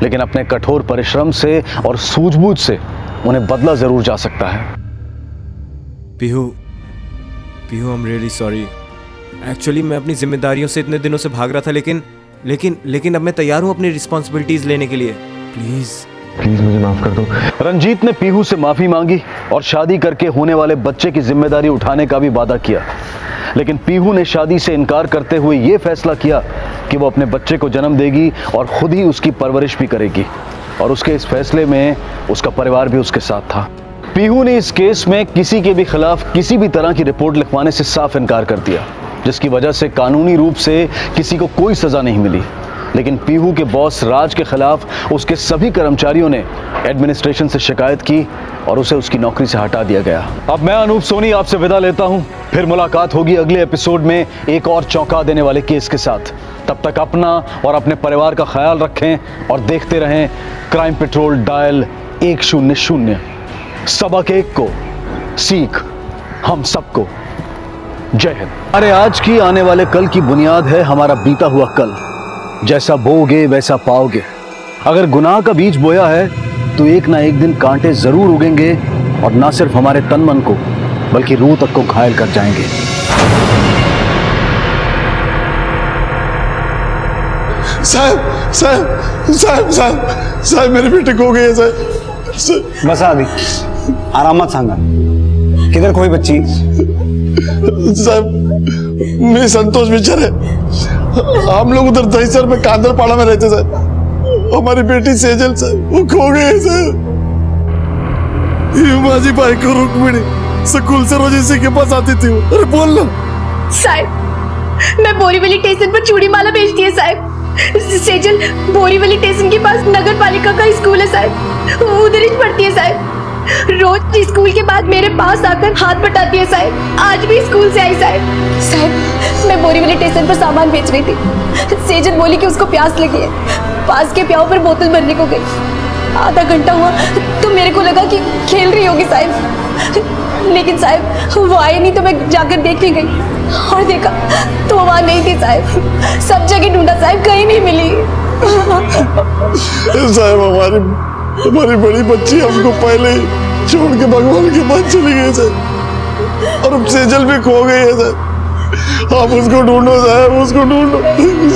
लेकिन अपने कठोर परिश्रम से और सूझबूझ से उन्हें बदला जरूर जा सकता है। Pihu, I am really sorry. Actually मैं अपनी जिम्मेदारियों से इतने दिनों से भाग रहा था, लेकिन अब मैं तैयार हूँ अपनी रिस्पॉन्सिबिलिटीज लेने के लिए। प्लीज मुझे माफ कर दो। रंजीत ने पीहू से माफी मांगी और शादी करके होने वाले बच्चे की जिम्मेदारी उठाने का भी वादा किया, लेकिन पीहू ने शादी से इनकार करते हुए ये फैसला किया कि वो अपने बच्चे को जन्म देगी और खुद ही उसकी परवरिश भी करेगी, और उसके इस फैसले में उसका परिवार भी उसके साथ था। पीहू ने इस केस में किसी के भी खिलाफ किसी भी तरह की रिपोर्ट लिखवाने से साफ इनकार कर दिया, जिसकी वजह से कानूनी रूप से किसी को कोई सजा नहीं मिली। लेकिन पीहू के बॉस राज के खिलाफ उसके सभी कर्मचारियों ने एडमिनिस्ट्रेशन से शिकायत की और उसे उसकी नौकरी से हटा दिया गया। अब मैं अनूप सोनी आपसे विदा लेता हूं, फिर मुलाकात होगी अगले एपिसोड में एक और चौंका देने वाले केस के साथ। तब तक अपना और अपने परिवार का ख्याल रखें और देखते रहें क्राइम पेट्रोल डायल 100। सबक एक को, सीख हम सबको। जय हिंद। अरे आज की आने वाले कल की बुनियाद है हमारा बीता हुआ कल। जैसा बोओगे वैसा पाओगे। अगर गुनाह का बीज बोया है तो एक ना एक दिन कांटे जरूर उगेंगे और ना सिर्फ हमारे तन मन को बल्कि रूह तक को घायल कर जाएंगे। साहब साहब साहब साहब साहब मेरे बेटे को हो गए साहब। बस अभी आराम मत सांगा। किधर कोई बच्ची? साहब मैं संतोष विचार है, हम लोग उधर दहीसर में कांदरपाड़ा में रहते साहब। हमारी बेटी सेजल साहब वो खो गए साहब। माझी भाई को रुक्मिणी स्कूल से रोज इसी के पास आती थी। अरे बोल ना साहब, मैं बोरीवली स्टेशन पर चूड़ी माला भेजती है साहब। सेजल बोरीवली स्टेशन के पास नगर पालिका का स्कूल है साहब, उधर ही पढ़ती है साहब। रोज स्कूल के बाद मेरे पास आकर हाथ बटाती है साहब। आज भी स्कूल से आई साहब। साहब मैं बोरीवली स्टेशन पर सामान बेच रही थी। सेजल बोली कि उसको प्यास लगी है, पास के प्याऊ पर बोतल भरने को गई। आधा घंटा हुआ तो मेरे को लगा कि खेल रही होगी साहब, लेकिन साहब वो आए नहीं तो मैं जाकर देखने गई और देखा तो वो वहाँ नहीं थी साहब। सब जगह ढूंढा साहब, कहीं नहीं मिली। साहब हमारी बड़ी बच्ची हमको पहले ही छोड़ के भगवान के पास चली गई साहब, और अब सेजल भी खो गई है साहब। आप उसको ढूंढो साहब, उसको ढूंढो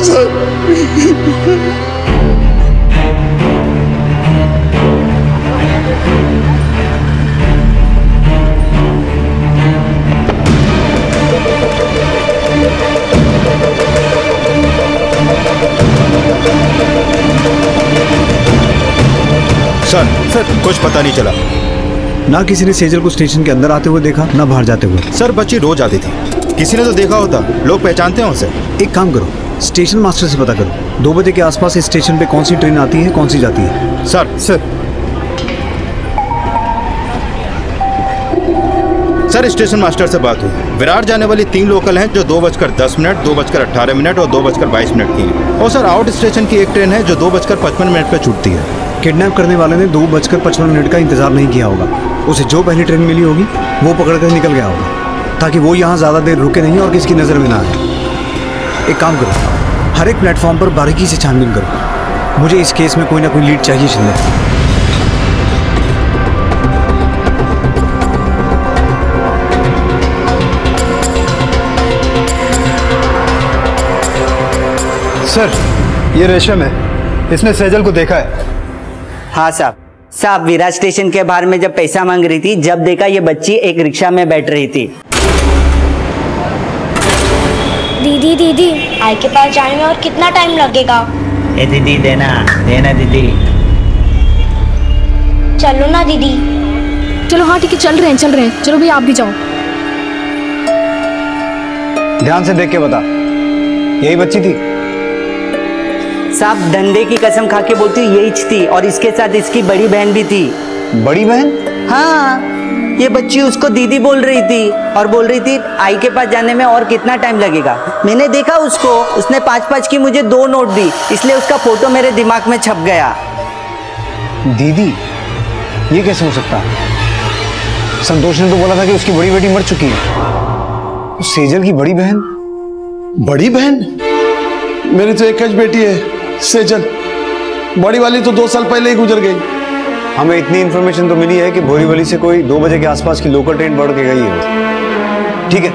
साहब। सर कुछ पता नहीं चला। ना किसी ने सेजल को स्टेशन के अंदर आते हुए देखा, ना बाहर जाते हुए। सर बच्ची रोज आती थी, किसी ने तो देखा होता, लोग पहचानते हैं उसे। एक काम करो, स्टेशन मास्टर से पता करो 2 बजे के आसपास इस स्टेशन पे कौन सी ट्रेन आती है, कौन सी जाती है। सर स्टेशन मास्टर से बात हुई। विरार जाने वाली 3 लोकल हैं जो 2:10, 2:18 और 2:22 की हैं। और सर आउट स्टेशन की एक ट्रेन है जो 2:55 पे छूटती है। किडनैप करने वाले ने 2:55 का इंतजार नहीं किया होगा। उसे जो पहली ट्रेन मिली होगी वो पकड़कर निकल गया होगा, ताकि वो यहाँ ज़्यादा देर रुके नहीं और किसी की नज़र में ना आए। एक काम करो, हर एक प्लेटफॉर्म पर बारीकी से छानबीन करो। मुझे इस केस में कोई ना कोई लीड चाहिए शिंदे। सर ये रेशम है, इसने सेजल को देखा है। हाँ साहब विरार स्टेशन के बाहर में जब पैसा मांग रही थी, जब देखा ये बच्ची एक रिक्शा में बैठ रही थी। दीदी आई के पास जाने में और कितना टाइम लगेगा? ए दीदी देना दीदी। चलो ना दीदी। चलो हाँ ठीक है, चल रहे हैं। चलो भैया आप भी जाओ। ध्यान से देख के बता, यही बच्ची थी? साहब डंडे की कसम खा के बोलती हूँ यही थी, और इसके साथ इसकी बड़ी बहन भी थी। बड़ी बहन? हाँ, ये बच्ची उसको दीदी बोल रही थी और बोल रही थी आई के पास जाने में और कितना टाइम लगेगा। मैंने देखा उसको, उसने 5-5 की मुझे 2 नोट दी, इसलिए उसका फोटो मेरे दिमाग में छप गया। दीदी ये कैसे हो सकता है? संतोष ने तो बोला था कि उसकी बड़ी बेटी मर चुकी है। सेजल की बड़ी बहन? बड़ी बहन? मेरी तो एक बेटी है सेजल, बड़ी वाली तो 2 साल पहले ही गुजर गई। हमें इतनी इन्फॉर्मेशन तो मिली है कि बोरीवली से कोई 2 बजे के आसपास की लोकल ट्रेन बढ़ के गई है। ठीक है,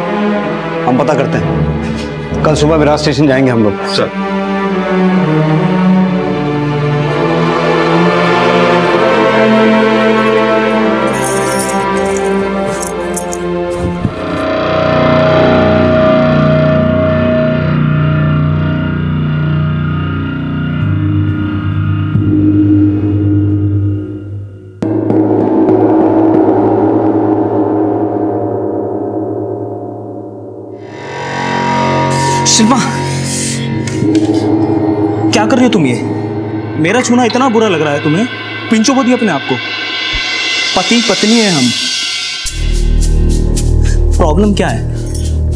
हम पता करते हैं। कल सुबह विरार स्टेशन जाएंगे हम लोग। सर शिल्पा क्या कर रही हो तुम? ये मेरा छूना इतना बुरा लग रहा है तुम्हें? पिंचो बोलिए अपने आप को, पति पत्नी है हम। प्रॉब्लम क्या है?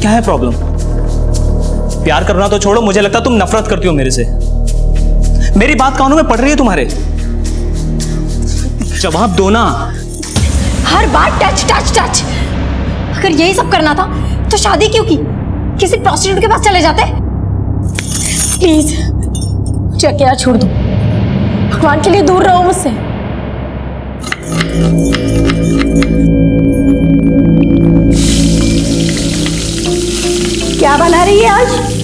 क्या है प्रॉब्लम? प्यार करना तो छोड़ो, मुझे लगता तुम नफरत करती हो मेरे से। मेरी बात कानों में पड़ रही है तुम्हारे? जवाब दो ना। हर बार टच टच टच। अगर यही सब करना था तो शादी क्यों की? किसी प्रोस्टिट्यूट के पास चले जाते। प्लीज मुझे अकेला छोड़ दो, भगवान के लिए दूर रहो मुझसे। क्या बना रही है आज?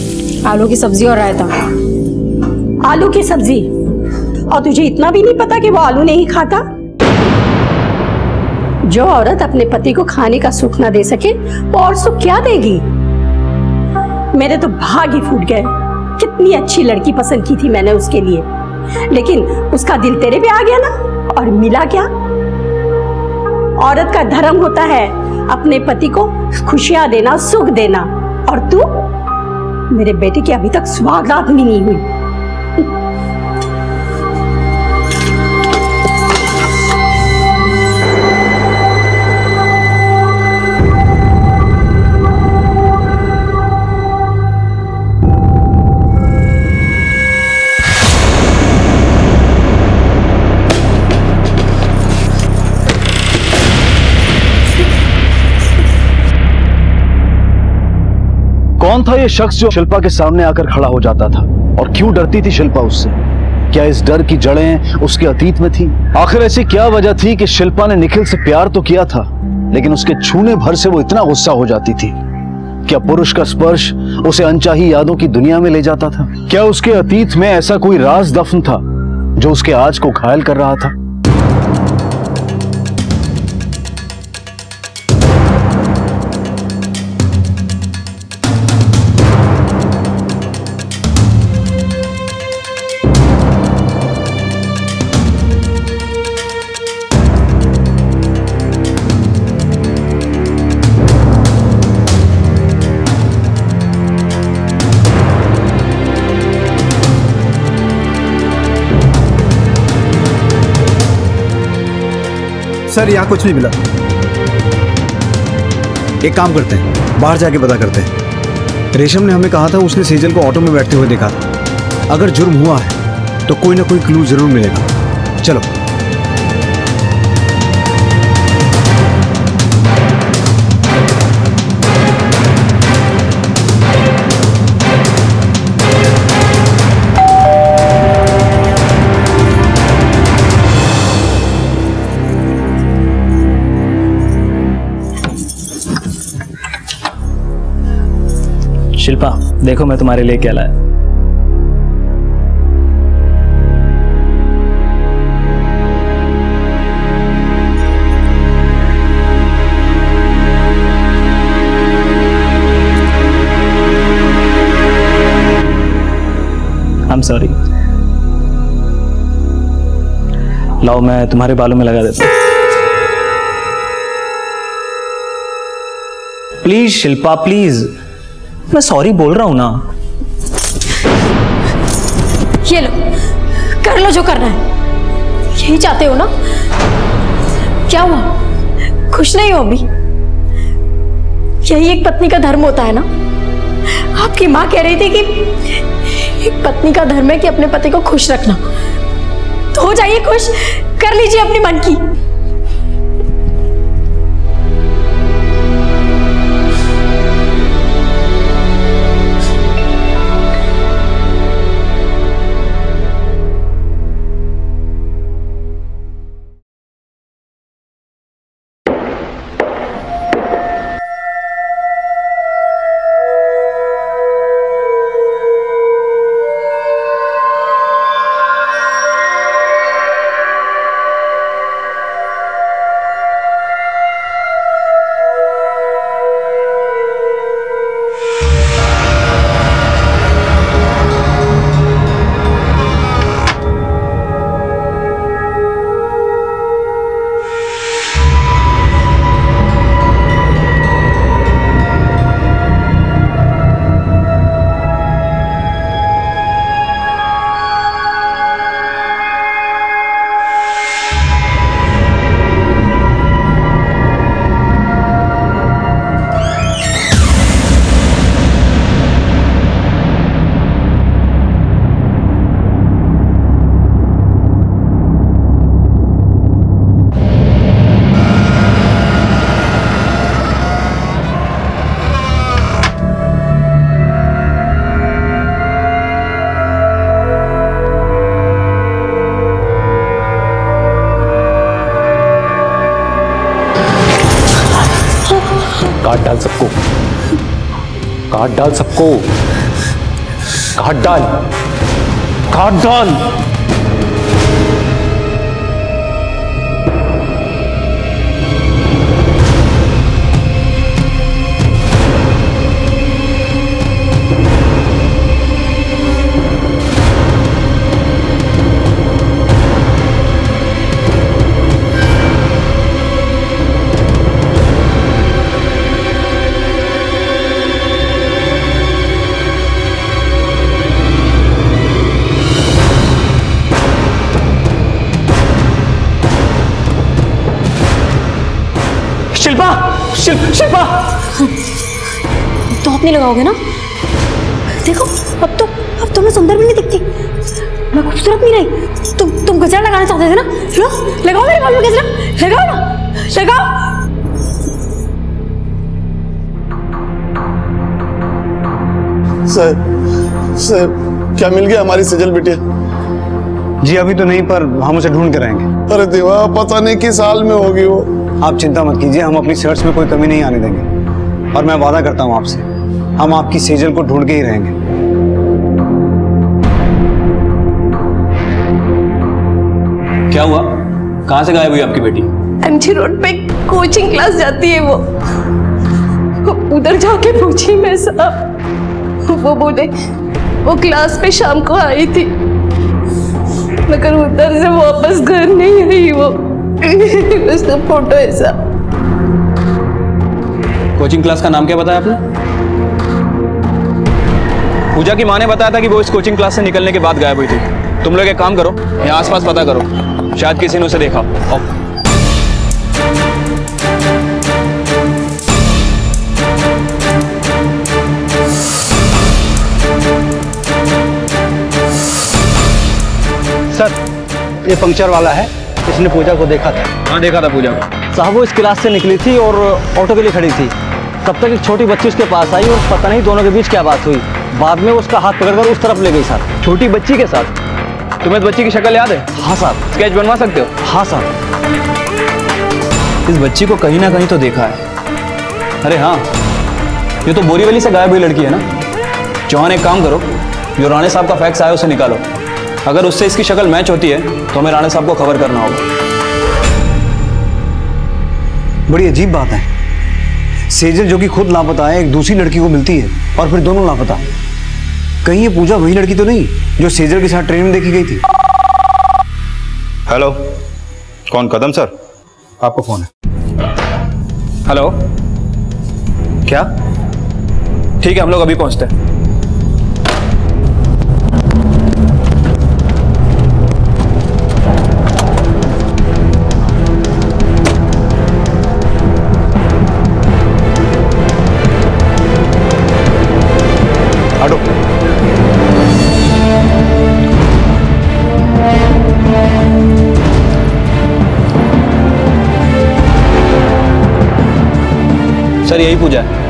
आलू की सब्जी और रायता। आलू की सब्जी? और तुझे इतना भी नहीं पता कि वो आलू नहीं खाता? जो औरत अपने पति को खाने का सुख ना दे सके वो और सुख क्या देगी? मेरे तो भाग ही फूट गए। कितनी अच्छी लड़की पसंद की थी मैंने उसके लिए, लेकिन उसका दिल तेरे पे आ गया ना। और मिला क्या? औरत का धर्म होता है अपने पति को खुशियां देना, सुख देना। और तू मेरे बेटे की अभी तक सुहागरात भी नहीं हुई। कौन था ये शख्स जो शिल्पा के सामने आकर खड़ा हो जाता था, और क्यों डरती थी शिल्पा उससे? क्या इस डर की जड़ें उसके अतीत में थी? आखिर ऐसी क्या वजह थी कि शिल्पा ने निखिल से प्यार तो किया था, लेकिन उसके छूने भर से वो इतना गुस्सा हो जाती थी? क्या पुरुष का स्पर्श उसे अनचाही यादों की दुनिया में ले जाता था? क्या उसके अतीत में ऐसा कोई राज दफन था जो उसके आज को घायल कर रहा था? सर यहाँ कुछ नहीं मिला। एक काम करते हैं, बाहर जाके पता करते हैं। रेशम ने हमें कहा था उसने सेजल को ऑटो में बैठते हुए देखा था। अगर जुर्म हुआ है तो कोई ना कोई क्लू जरूर मिलेगा। चलो। शिल्पा, देखो मैं तुम्हारे लिए क्या लाया। I am sorry. लाओ मैं तुम्हारे बालों में लगा देता हूं। प्लीज शिल्पा प्लीज, मैं सॉरी बोल रहा हूं ना। ये लो, कर लो जो करना है। यही चाहते हो ना? क्या हुआ, खुश नहीं हो अभी? यही एक पत्नी का धर्म होता है ना। आपकी माँ कह रही थी कि एक पत्नी का धर्म है कि अपने पति को खुश रखना। तो हो जाइए खुश, कर लीजिए अपनी मन की। काट डाल सबको, काट डाल सबको, काट डाल, काट डाल। शिल्पा, शिल्पा, तो आप नहीं लगाओगे ना? देखो अब तो मैं सुंदर भी नहीं दिखती, मैं खूबसूरत नहीं रही। तुम गजरा लगाना चाहते थे ना? लो लगाओ मेरे बाल में गजरा, लगाओ ना, लगाओ। सर क्या मिल गया हमारी सेजल बिटिया? जी अभी तो नहीं, पर हम उसे ढूंढ के रहेंगे। अरे देवा, पता नहीं किस हाल में होगी वो। आप चिंता मत कीजिए, हम अपनी सर्च में कोई कमी नहीं आने देंगे, और मैं वादा करता हूं आपसे, हम आपकी सेजल को ढूंढ के ही रहेंगे। क्या हुआ? कहाँ से गायब हुई आपकी बेटी? एमजी रोड पे कोचिंग क्लास जाती है वो, उधर जाके पूछी मैं साहब, वो बोले वो क्लास पे शाम को आई थी, मगर उधर से वापस घर नहीं आई वो। उसका फोटो है साहब। कोचिंग क्लास का नाम क्या बताया आपने? पूजा की माँ ने बताया था कि वो इस कोचिंग क्लास से निकलने के बाद गायब हुई थी। तुम लोग एक काम करो, यहाँ आसपास पता करो, शायद किसी ने उसे देखा। आओ। सर ये पंक्चर वाला है, इसने पूजा को देखा था। हाँ देखा था पूजा को। साहब वो इस क्लास से निकली थी और ऑटो के लिए खड़ी थी, तब तक एक छोटी बच्ची उसके पास आई और पता नहीं दोनों के बीच क्या बात हुई। बाद में उसका हाथ पकड़कर उस तरफ ले गई सर, छोटी बच्ची के साथ। तुम्हें तो बच्ची की शक्ल याद है? हाँ साहब। स्केच बनवा सकते हो? हाँ साहब। इस बच्ची को कहीं ना कहीं तो देखा है। अरे हाँ, ये तो बोरीवली से गायब हुई लड़की है ना? चौहान एक काम करो, जो राणे साहब का फैक्स आया उसे निकालो, अगर उससे इसकी शक्ल मैच होती है तो हमें राणे साहब को खबर करना होगा। बड़ी अजीब बात है, सेजल जो कि खुद लापता है एक दूसरी लड़की को मिलती है और फिर दोनों लापता। कहीं ये पूजा वही लड़की तो नहीं जो सेजल के साथ ट्रेन में देखी गई थी? हेलो, कौन? कदम सर, आपका फोन है। हेलो, क्या? ठीक है, हम लोग अभी पहुंचते हैं। हटो। सर यही पूजा है।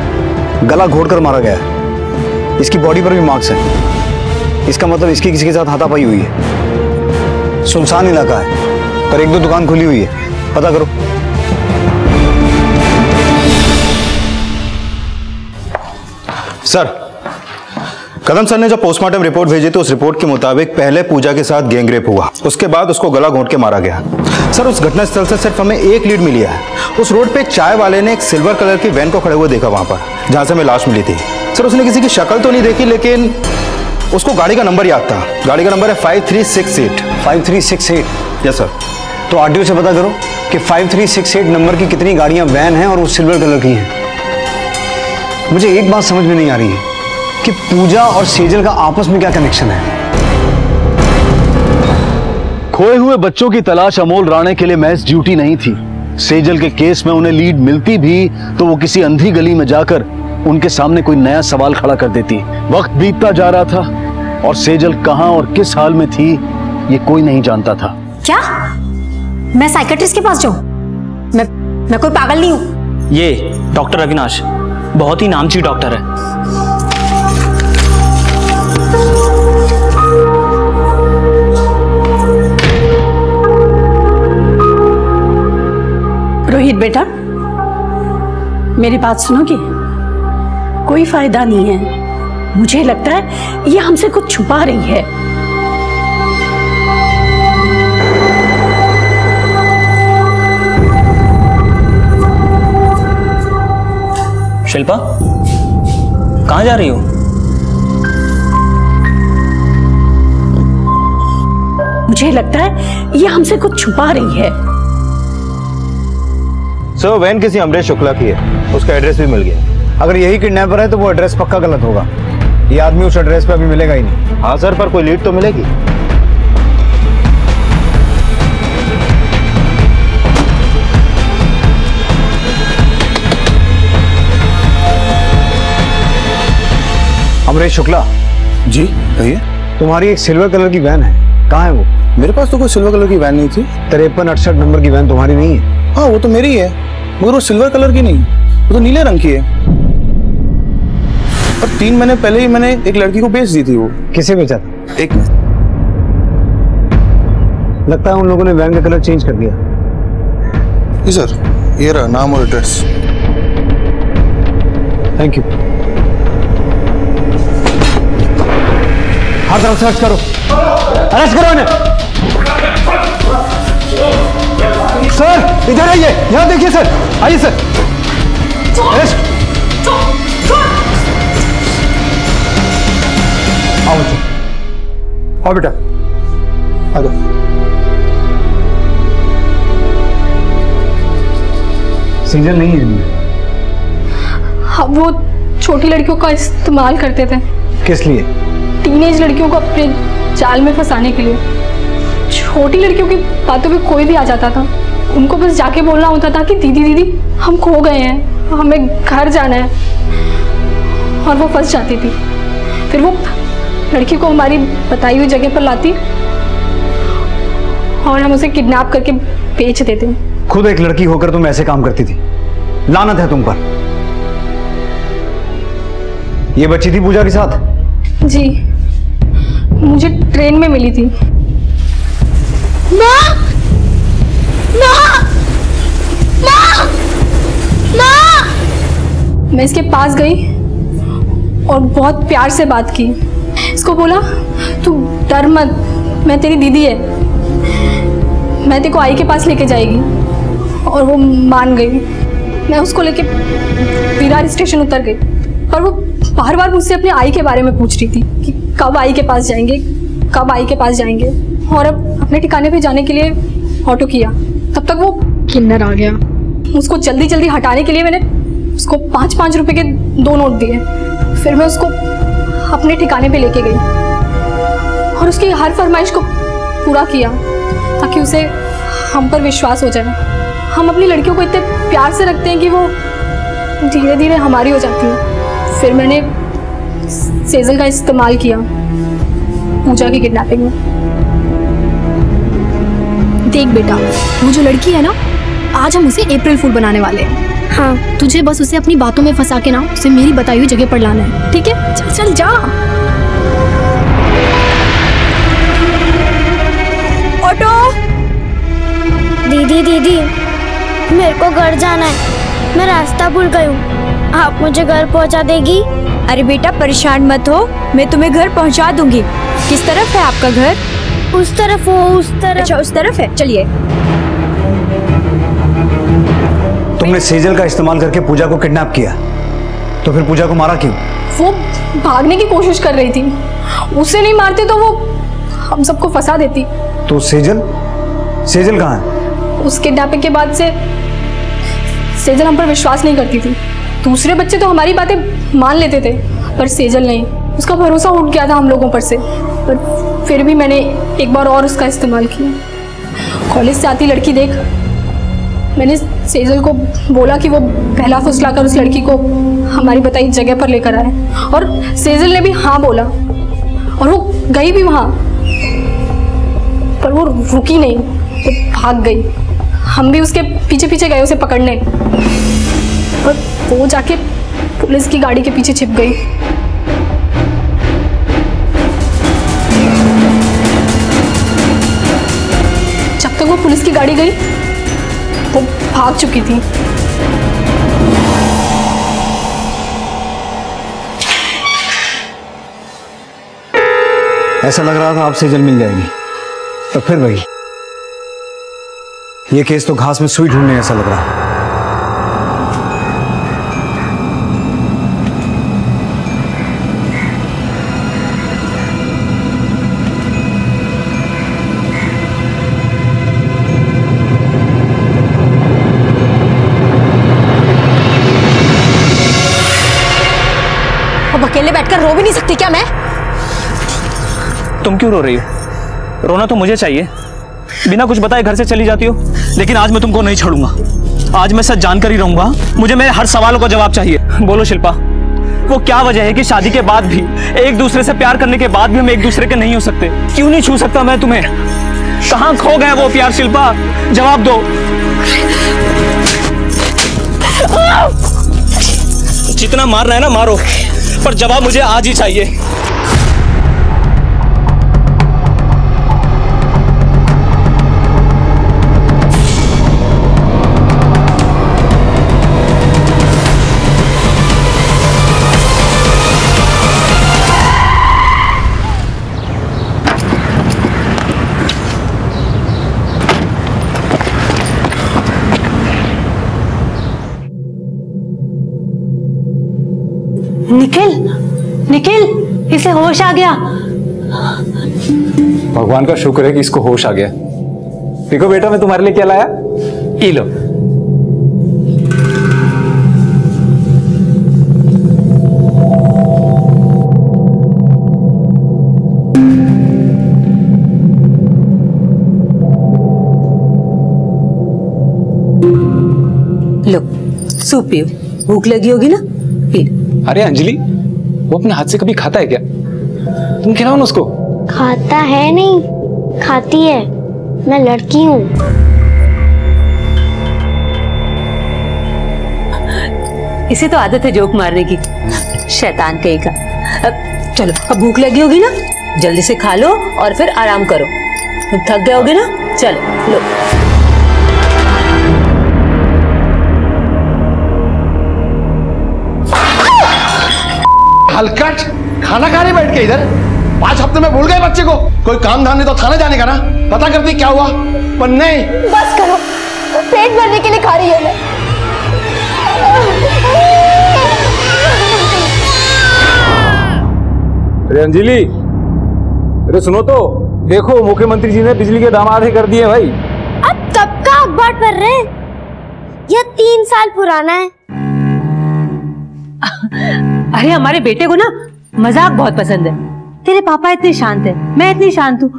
गला घोटकर मारा गया है, इसकी बॉडी पर भी मार्क्स हैं। इसका मतलब इसकी किसी के साथ हाथापाई हुई है। सुनसान इलाका है, पर एक दो दुकान खुली हुई है, पता करो। सर, कदम सर ने जब पोस्टमार्टम रिपोर्ट भेजी तो उस रिपोर्ट के मुताबिक पहले पूजा के साथ गैंग रेप हुआ, उसके बाद उसको गला घोंट के मारा गया। सर उस घटनास्थल से सिर्फ हमें एक लीड मिली है। उस रोड पे एक चाय वाले ने एक सिल्वर कलर की वैन को खड़े हुए देखा वहां पर, जहां से हमें लाश मिली थी। सर उसने किसी की शक्ल तो नहीं देखी, लेकिन उसको गाड़ी का नंबर याद था। गाड़ी का नंबर है 5368। 5368? Yes sir. तो आरटीओ से पता करो कि 5368 नंबर की कितनी गाड़ियां वैन हैं और वो सिल्वर कलर की हैं। मुझे एक बात समझ में नहीं आ रही है कि पूजा और सेजल का आपस में क्या कनेक्शन है। खोए हुए बच्चों की तलाश अमोल राणे के लिए महज ड्यूटी नहीं थी। सेजल के केस में उन्हें लीड मिलती भी तो वो किसी अंधी गली में जाकर उनके सामने कोई नया सवाल खड़ा कर देती। वक्त बीतता जा रहा था और सेजल कहां और किस हाल में थी ये कोई नहीं जानता था। क्या मैं साइकियाट्रिस्ट के पास जाऊं? मैं कोई पागल नहीं हूं। ये डॉक्टर अविनाश बहुत ही नामची डॉक्टर है। रोहित बेटा, मेरी बात सुनोगे? कोई फायदा नहीं है। मुझे लगता है ये हमसे कुछ छुपा रही है। शिल्पा, कहाँ जा रही हो? मुझे लगता है ये हमसे कुछ छुपा रही है। सर, वैन किसी अमरीश शुक्ला की है, उसका एड्रेस भी मिल गया। अगर यही किडनैपर है तो वो एड्रेस पक्का गलत होगा। ये आदमी उस एड्रेस पे अभी मिलेगा ही नहीं। हाँ सर, पर कोई लीड तो मिलेगी। अमरीश शुक्ला जी कहिए। तुम्हारी एक सिल्वर कलर की वैन है, कहाँ है वो? मेरे पास तो कोई सिल्वर कलर की वैन नहीं थी। 5368 नंबर की वैन तुम्हारी नहीं है? हाँ वो तो मेरी है, मगर वो सिल्वर कलर की नहीं, वो तो नीले रंग की है। और 3 महीने पहले ही मैंने एक लड़की को बेच दी थी। वो किसे बेचा था? एक मिनट, लगता है उन लोगों ने वैन का कलर चेंज कर दिया। जी सर, ये रहा नाम और एड्रेस। Thank you. हर तरफ सर्च करो, अरेस्ट करो इन्हें। सर इधर आइए, यहाँ देखिए सर, आइए सर। अरेस्ट। आओ बच्चों, आओ बेटा, आ जाओ। सीजन नहीं है। हाँ, वो छोटी लड़कियों का इस्तेमाल करते थे। किस लिए? टीनेज लड़कियों को अपने जाल में फंसाने के लिए। छोटी लड़कियों की बातों पे कोई भी आ जाता था, उनको बस जाके बोलना होता था कि दीदी दीदी हम खो गए हैं, हमें घर जाना है, और वो फंस जाती थी। फिर वो लड़की को हमारी बताई हुई जगह पर लाती और हम उसे किडनैप करके बेच देते। खुद एक लड़की होकर तुम ऐसे काम करती थी, लानत है तुम पर। ये बच्ची थी पूजा के साथ? जी, मुझे ट्रेन में मिली थी। माँ! माँ! माँ! माँ! मैं इसके पास गई और बहुत प्यार से बात की। इसको बोला तू डर मत, मैं तेरी दीदी है, मैं तेरे को आई के पास लेके जाएगी। और वो मान गई। मैं उसको लेके विरार स्टेशन उतर गई और वो बार बार मुझसे अपने आई के बारे में पूछ रही थी कि कब आई के पास जाएंगे, कब आई के पास जाएंगे। और अब अपने ठिकाने पे जाने के लिए ऑटो किया, तब तक वो किन्नर आ गया। उसको जल्दी जल्दी हटाने के लिए मैंने उसको 5-5 रुपए के 2 नोट दिए। फिर मैं उसको अपने ठिकाने पे लेके गई और उसकी हर फरमाइश को पूरा किया ताकि उसे हम पर विश्वास हो जाए। हम अपनी लड़कियों को इतने प्यार से रखते हैं कि वो धीरे धीरे हमारी हो जाती है। फिर मैंने सेजल का इस्तेमाल किया पूजा की किडनैपिंग में। देख बेटा, वो जो लड़की है ना, आज हम उसे अप्रैल फूल बनाने वाले हैं। हाँ, तुझे बस उसे अपनी बातों में फंसा के ना उसे मेरी बताई हुई जगह पर लाना है, ठीक है? चल चल जा। ऑटो। दीदी दीदी, मेरे को घर जाना है, मैं रास्ता भूल गई हूँ, आप मुझे घर पहुँचा देगी? अरे बेटा परेशान मत हो, मैं तुम्हें घर पहुँचा दूंगी। किस तरफ है आपका घर? उस तरफ। वो उस तरफ। अच्छा उस तरफ है, चलिए। तुमने सेजल का इस्तेमाल करके पूजा को किडनैप किया, तो फिर पूजा को मारा क्यों? वो भागने की कोशिश कर रही थी, उसे नहीं मारते तो वो हम सबको फंसा देती। तो सेजल कहाँ है? उस किडनैपिंग के बाद से सेजल हम पर विश्वास नहीं करती थी। दूसरे बच्चे तो हमारी बातें मान लेते थे, पर सेजल नहीं। उसका भरोसा उठ गया था हम लोगों पर से। पर फिर भी मैंने एक बार और उसका इस्तेमाल किया। कॉलेज से आती लड़की देख, मैंने सेजल को बोला कि वो पहला फुसला कर उस लड़की को हमारी बताई जगह पर लेकर आए, और सेजल ने भी हाँ बोला और वो गई भी वहाँ, पर वो रुकी नहीं, वो भाग गई। हम भी उसके पीछे पीछे गए उसे पकड़ने, और वो जाके पुलिस की गाड़ी के पीछे छिप गई। जब तक वो पुलिस की गाड़ी गई वो भाग चुकी थी। ऐसा लग रहा था आपसे जल मिल जाएगी, तो फिर वही, ये केस तो घास में सुई ढूंढने ऐसा लग रहा है। अब अकेले बैठकर रो भी नहीं सकती क्या मैं? तुम क्यों रो रही हो? रोना तो मुझे चाहिए, बिना कुछ बताए घर से चली जाती हो, लेकिन आज मैं तुमको नहीं छोड़ूंगा। आज मैं सच जानकर ही रहूंगा। मुझे मेरे हर सवालों का जवाब चाहिए। बोलो शिल्पा, वो क्या वजह है कि शादी के बाद भी, एक दूसरे से प्यार करने के बाद भी हम एक दूसरे के नहीं हो सकते? क्यों नहीं छू सकता मैं तुम्हें? कहां खो गए वो प्यार शिल्पा? जवाब दो। जितना मारना है ना मारो, पर जवाब मुझे आज ही चाहिए। निखिल, निखिल, इसे होश आ गया। भगवान का शुक्र है कि इसको होश आ गया। देखो बेटा, मैं तुम्हारे लिए क्या लाया, ये लो। लो, सूप पियो, भूख लगी होगी ना, पी लो। अरे अंजलि, वो अपने हाथ से कभी खाता है क्या? तुम खिलाओ ना उसको। खाता है नहीं, खाती है। मैं लड़की हूँ। इसे तो आदत है जोक मारने की, शैतान कहीं का। अब चलो, अब भूख लगी होगी ना, जल्दी से खा लो और फिर आराम करो। तुम थक गए होगे ना, चलो लो। हलकट, खाना खा रही बैठ के इधर? 5 हफ्ते में भूल गए बच्चे को? कोई काम धाम नहीं तो थाने जाने का ना, पता करती क्या हुआ। पर नहीं, बस करो, पेट भरने के लिए खा रही है मैं। अरे अंजलि, अरे सुनो तो, देखो मुख्यमंत्री जी ने बिजली के दाम आधे कर दिए भाई। अब कब का अखबार पढ़ रहे हैं? यह 3 साल पुराना है। अरे हमारे बेटे को ना मजाक बहुत पसंद है। तेरे पापा इतने शांत है, मैं इतनी शांत हूँ,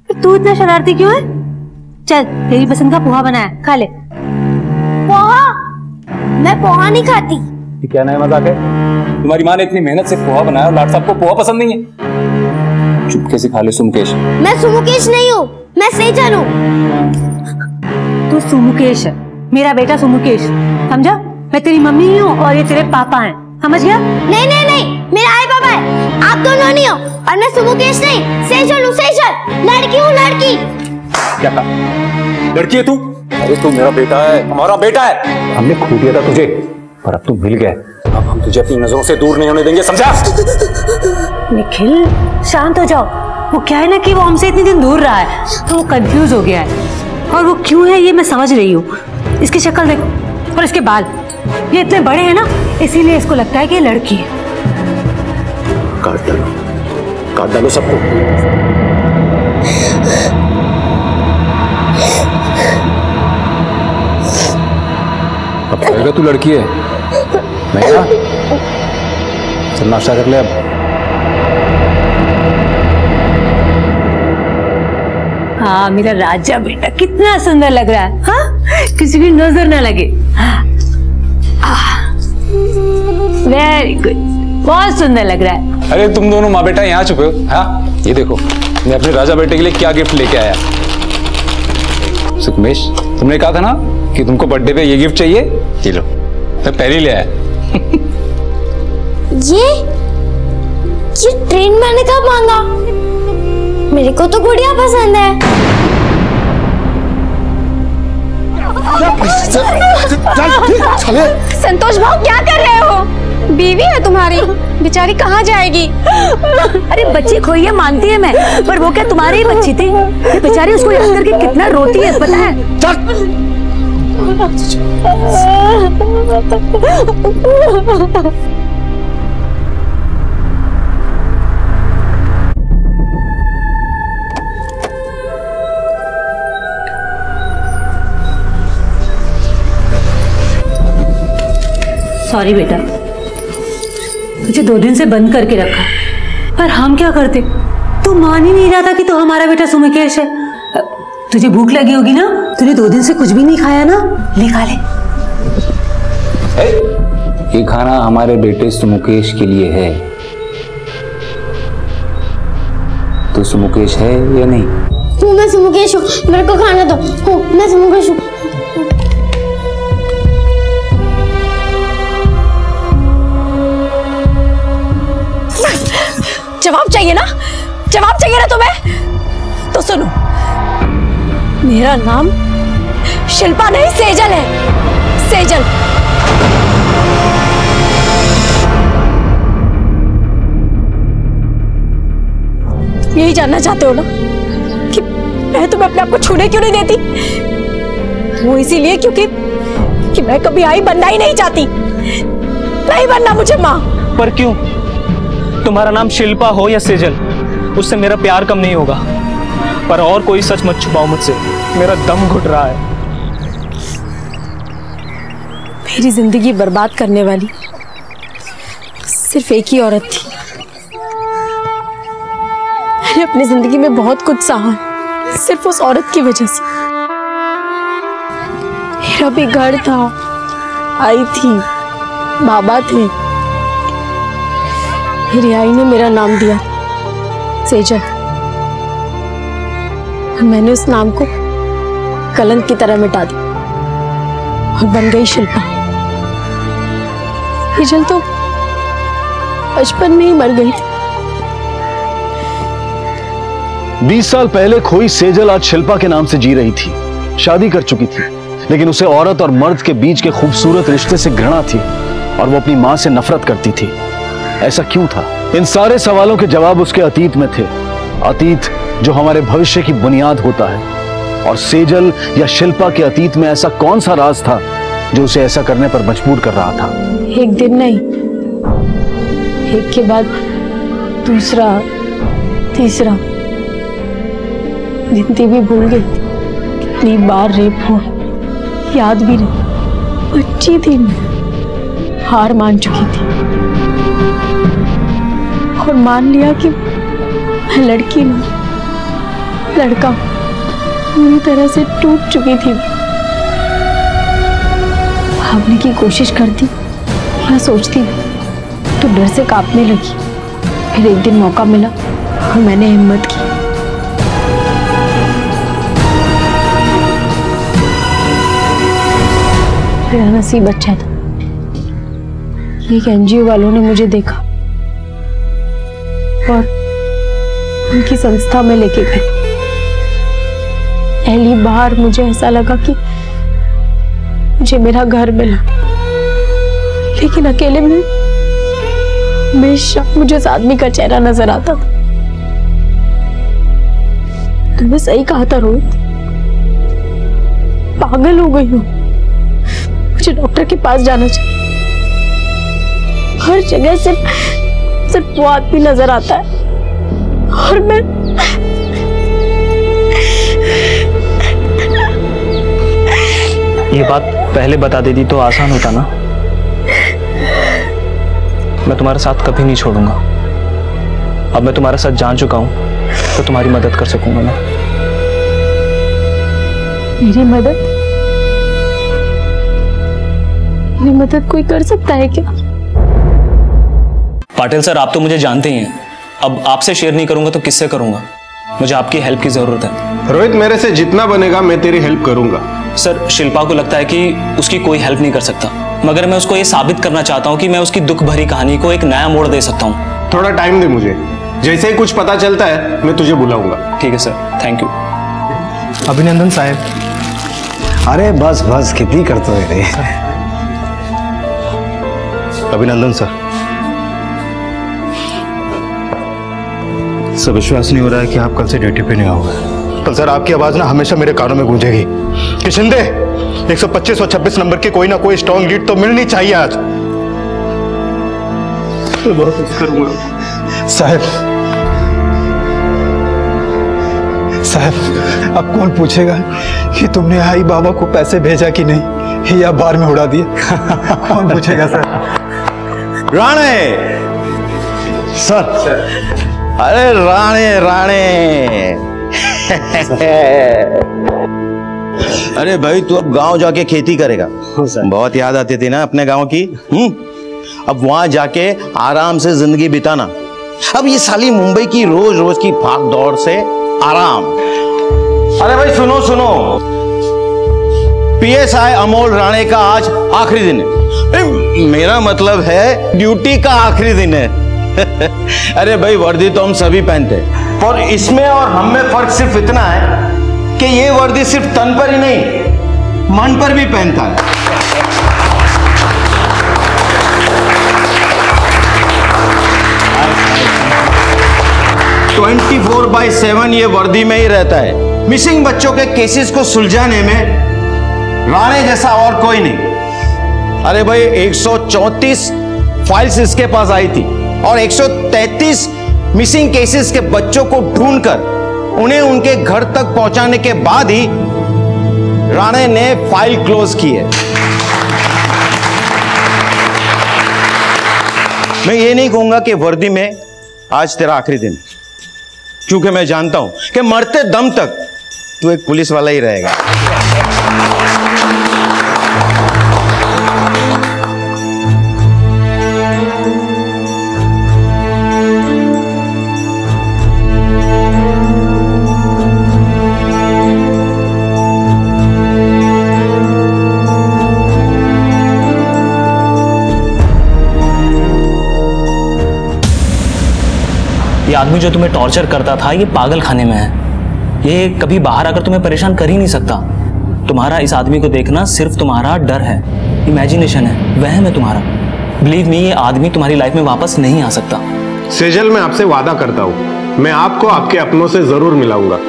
तू इतना शरारती क्यों है? चल, तेरी पसंद का पोहा बनाया, खा ले। पोहा? मैं पोहा नहीं खाती। ये क्या नया मजाक है? तुम्हारी माँ ने इतनी मेहनत से पोहा बनाया और लाट साहब को पोहा पसंद नहीं है। चुपके से खा ले सुमुकेश। मैं सुमुकेश नहीं हूँ, मैं सेजल हूँ। तू सुमुकेश है, मेरा बेटा सुमुकेश, समझा? मैं तेरी मम्मी हूँ और ये तेरे पापा हैं, समझ गया? नहीं नहीं नहीं, मेरा आई बाबा है, आप दोनों नहीं हो। और मैं सुमुकेश नहीं, सेजल हूँ, सेजल। लड़की हूँ, लड़की। क्या कहा? लड़की है तू? अरे तू मेरा बेटा है, हमारा बेटा है। हमने खो दिया था तुझे, पर अब तू मिल गया। अब हम तुझे अपनी नजरों से दूर नहीं होने देंगे, समझा? निखिल, शांत हो जाओ। वो क्या है ना कि वो हमसे इतने दिन दूर रहा है, तो वो कंफ्यूज हो गया है। और वो क्यों है ये मैं समझ रही हूँ। इसकी शक्ल देखो और इसके बाल, ये इतने बड़े हैं ना, इसीलिए इसको लगता है कि ये लड़की है। काट डालो सबको। अब कहेगा तू लड़की है? नहीं ना? चल नाश्ता कर ले अब। हाँ, मेरा राजा बेटा कितना सुंदर लग रहा है। हाँ, किसी की नजर ना लगे। वेरी गुड, बहुत सुंदर लग रहा है। अरे तुम दोनों माँ बेटा यहाँ छुपे हो? हाँ, ये देखो मैं अपने राजा बेटे के लिए क्या गिफ्ट लेके आया। सुकमेश, तुमने कहा था ना कि तुमको बर्थडे पे ये गिफ्ट चाहिए, ये लो, मैं पहले ले आया। ये ट्रेन मैंने कब मांगा? मेरे को तो गुड़िया पसंद है। संतोष भाव, क्या कर रहे हो? बीवी है तुम्हारी, बेचारी कहाँ जाएगी? अरे बच्ची खोई है मानती है मैं, पर वो क्या तुम्हारी ही बच्ची थी? ये बेचारी उसको याद करके कितना रोती है पता है? सॉरी बेटा, तुझे 2 दिन से बंद करके रखा, पर हम क्या करते? तू मान ही नहीं रहा था कि तू हमारा बेटा सुमुकेश है। तुझे भूख लगी होगी ना, तूने 2 दिन से कुछ भी नहीं खाया ना, ले खा ले। ये खाना हमारे बेटे सुमुकेश के लिए है। तो सुमुकेश है या नहीं? मैं सुमुकेश हूँ, मेरे को खाना दो। मैं सुमुकेश हूँ। जवाब चाहिए ना? जवाब चाहिए ना तुम्हें? तो सुनो, मेरा नाम शिल्पा नहीं सेजल है। सेजल। यही जानना चाहते हो ना कि मैं तुम्हें अपने आप को छूने क्यों नहीं देती? वो इसीलिए क्योंकि मैं कभी आई बनना ही नहीं चाहती। नहीं बनना मुझे माँ। पर क्यों? तुम्हारा नाम शिल्पा हो या सेजल, उससे मेरा प्यार कम नहीं होगा। पर और कोई सच मत छुपाओ मुझसे, मेरा दम घुट रहा है। मेरी जिंदगी बर्बाद करने वाली सिर्फ एक ही औरत थी। मैंने अपनी जिंदगी में बहुत कुछ सहा सिर्फ उस औरत की वजह से। मेरा भी घर था, आई थी, बाबा थे। मेरी आई ने मेरा नाम दिया सेजल। मैंने उस नाम को कलंक की तरह मिटा दिया और बन गई शिल्पा। सेजल तो बचपन में ही मर गई थी। 20 साल पहले खोई सेजल आज शिल्पा के नाम से जी रही थी। शादी कर चुकी थी, लेकिन उसे औरत और मर्द के बीच के खूबसूरत रिश्ते से घृणा थी और वो अपनी मां से नफरत करती थी। ऐसा क्यों था? इन सारे सवालों के जवाब उसके अतीत में थे। अतीत जो हमारे भविष्य की बुनियाद होता है। और सेजल या शिल्पा के अतीत में ऐसा कौन सा राज था जो उसे ऐसा करने पर मजबूर कर रहा था? एक दिन नहीं, एक के बाद दूसरा, तीसरा। गिनती भी भूल गई थी। कितनी बार रेप हुआ याद भी नहीं। बच्ची थी मैं, हार मान चुकी थी और मान लिया कि मैं लड़की नहीं, लड़का। पूरी तरह से टूट चुकी थी। भागने की कोशिश करती या सोचती तो डर से कांपने लगी। फिर एक दिन मौका मिला और मैंने हिम्मत की। मेरा नसीब अच्छा था। एक एनजीओ वालों ने मुझे देखा और उनकी संस्था में लेके गए। पहली बार मुझे ऐसा लगा कि मुझे मेरा घर मिला, लेकिन अकेले में हमेशा मुझे उस आदमी का चेहरा नजर आता था। तुमने सही कहा था रोहित, पागल हो गई हूँ। मुझे डॉक्टर के पास जाना चाहिए। हर जगह सिर्फ वो आदमी नजर आता है और मैं ये बात पहले बता देती तो आसान होता ना। मैं तुम्हारा साथ कभी नहीं छोड़ूंगा। अब मैं तुम्हारा साथ जान चुका हूं तो तुम्हारी मदद कर सकूंगा मैं। मेरी मदद? मेरी मदद कोई कर सकता है क्या? पाटिल सर, आप तो मुझे जानते ही हैं। अब आपसे शेयर नहीं करूंगा तो किससे करूंगा? मुझे आपकी हेल्प की जरूरत है। रोहित, मेरे से जितना बनेगा मैं तेरी हेल्प करूंगा। सर, शिल्पा को लगता है कि उसकी कोई हेल्प नहीं कर सकता, मगर मैं उसको ये साबित करना चाहता हूँ कि मैं उसकी दुख भरी कहानी को एक नया मोड़ दे सकता हूँ। थोड़ा टाइम दे मुझे, जैसे ही कुछ पता चलता है मैं तुझे बुलाऊंगा। ठीक है सर, थैंक यू। अभिनंदन साहब। अरे बस बस, कितनी करते हो रे। अभिनंदन सर। सर विश्वास नहीं हो रहा है कि आप कल से ड्यूटी पे नहीं आओगे। कल सर आपकी आवाज ना हमेशा मेरे कानों में गूंजेगी कि शिंदे 125 और 26 नंबर की कोई ना कोई स्ट्रॉन्ग लीड तो मिलनी चाहिए आज। मैं बहुत मिस करूंगा साहब। साहब अब कौन पूछेगा कि तुमने आई बाबा को पैसे भेजा कि नहीं या बार में उड़ा दिए? कौन पूछेगा सर? राणे सर, अरे राणे राणे अरे भाई तू अब गांव जाके खेती करेगा। बहुत याद आती थी ना अपने गांव की। अब वहां जाके आराम से जिंदगी बिताना। अब ये साली मुंबई की रोज रोज की भाग दौड़ से आराम। अरे भाई सुनो सुनो, पीएसआई अमोल राणे का आज आखिरी दिन है। मेरा मतलब है ड्यूटी का आखिरी दिन है। अरे भाई वर्दी तो हम सभी पहनते हैं, और इसमें और हम में फर्क सिर्फ इतना है कि ये वर्दी सिर्फ तन पर ही नहीं मन पर भी पहनता है। ट्वेंटी 24/7 ये वर्दी में ही रहता है। मिसिंग बच्चों के केसेस को सुलझाने में राणे जैसा और कोई नहीं। अरे भाई 134 फाइल्स इसके पास आई थी और 133 मिसिंग केसेस के बच्चों को ढूंढकर उन्हें उनके घर तक पहुंचाने के बाद ही राणे ने फाइल क्लोज की है। मैं ये नहीं कहूंगा कि वर्दी में आज तेरा आखिरी दिन, क्योंकि मैं जानता हूं कि मरते दम तक तू एक पुलिस वाला ही रहेगा। ये आदमी जो तुम्हें टॉर्चर करता था ये पागल खाने में है। ये कभी बाहर आकर तुम्हें परेशान कर ही नहीं सकता। तुम्हारा इस आदमी को देखना सिर्फ तुम्हारा डर है, इमेजिनेशन है, वहम है तुम्हारा। बिलीव मी, ये आदमी तुम्हारी लाइफ में वापस नहीं आ सकता। सेजल, मैं आपसे वादा करता हूं, मैं आपको आपके अपनों से जरूर मिलाऊंगा।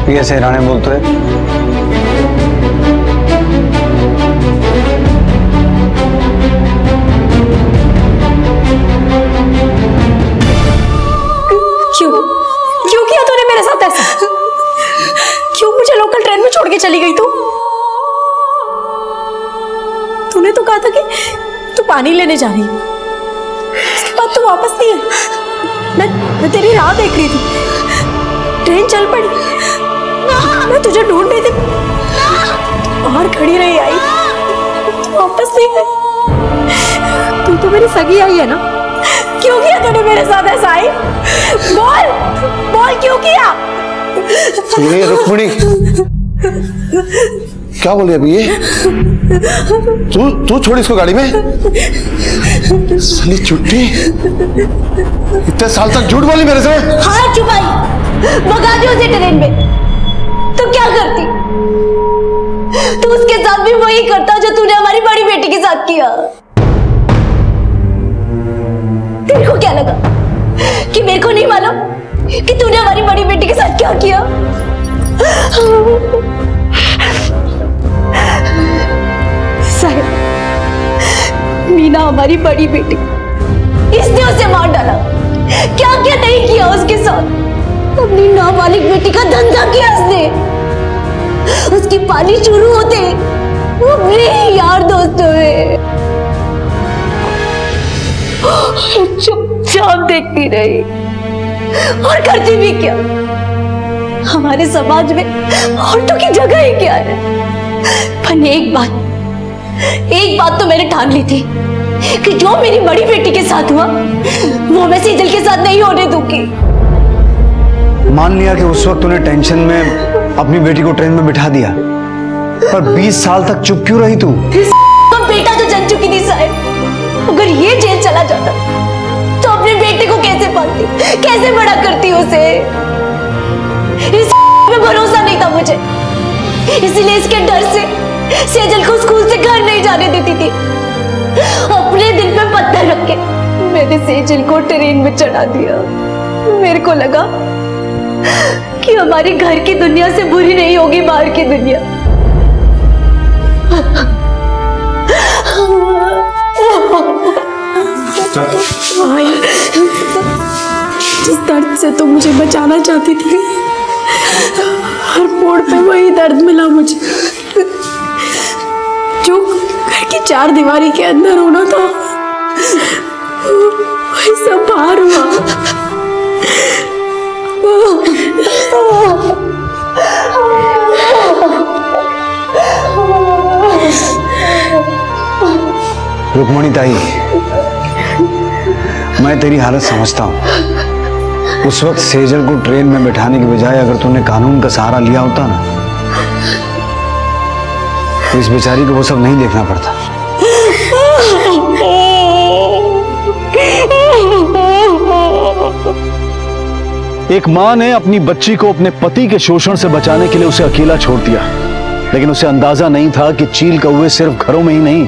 पीएसआई राणे बोलते हैं। क्यों किया तूने मेरे साथ ऐसा? क्यों मुझे लोकल ट्रेन में छोड़ के चली गई तूने तो कहा था कि तू पानी लेने जा रही है, उसके बाद तू वापस नहीं आई। मैं तेरी राह देख रही थी, ट्रेन चल पड़ी, मैं तुझे ढूंढ रही थी और खड़ी रही, आई वापस नहीं गई। तू तो मेरी सगी आई है ना, क्यों किया तूने मेरे साथ ऐसा? आई बोल बोल, क्यों किया? रुक्मिणी क्या बोल रही अभी ये? तू छोड़ इसको गाड़ी में। साली चुट्टी, इतने साल तक झूठ बोली मेरे से। हाँ चुप आई, भगा दी उसे ट्रेन में। तो क्या करती? तू उसके साथ भी वही करता जो तूने हमारी बड़ी बेटी के साथ किया। तेरे को क्या लगा कि मेरे को नहीं मालूम कि तूने हमारी बड़ी बेटी के साथ क्या किया? साहिब, मीना हमारी बड़ी बेटी, इसने उसे मार डाला। क्या क्या नहीं किया उसके साथ? अपनी नाबालिग बेटी का धंधा किया उसने। उसकी पाली शुरू होते वो अपने यार दोस्तों में चुपचाप देखती रही, और करती भी क्या? हमारे समाज में औरतों की जगह ही क्या है? पर एक बात तो मैंने ठान ली थी कि जो मेरी बड़ी बेटी के साथ हुआ वो मैं सेजल के साथ नहीं होने दूंगी। मान लिया कि उस वक्त तूने टेंशन में अपनी बेटी को ट्रेन में बिठा दिया, पर 20 साल तक चुप क्यों रही तू? तो बेटा तो जल चुकी थी साहब। अगर ये जेल चला जाता तो अपने बेटे को कैसे पालती, कैसे बड़ा करती उसे? इस में भरोसा नहीं था मुझे, इसीलिए इसके डर से सेजल को स्कूल से घर नहीं जाने देती थी। अपने दिल पे पत्थर रख के मैंने सेजल को ट्रेन में चढ़ा दिया। मेरे को लगा कि हमारे घर की दुनिया से बुरी नहीं होगी बाहर की दुनिया। जिस दर्द से तुम मुझे बचाना चाहती थी, हर मोड़ पे वही दर्द मिला मुझे जो घर की चार दीवारी के अंदर होना था, वही सब बाहर हुआ। रुक्मणी ताई, मैं तेरी हालत समझता हूं। उस वक्त सेजल को ट्रेन में बिठाने के बजाय अगर तूने कानून का सहारा लिया होता ना, तो इस बेचारी को वो सब नहीं देखना पड़ता। एक माँ ने अपनी बच्ची को अपने पति के शोषण से बचाने के लिए उसे अकेला छोड़ दिया, लेकिन उसे अंदाजा नहीं था कि चील कौवे सिर्फ घरों में ही नहीं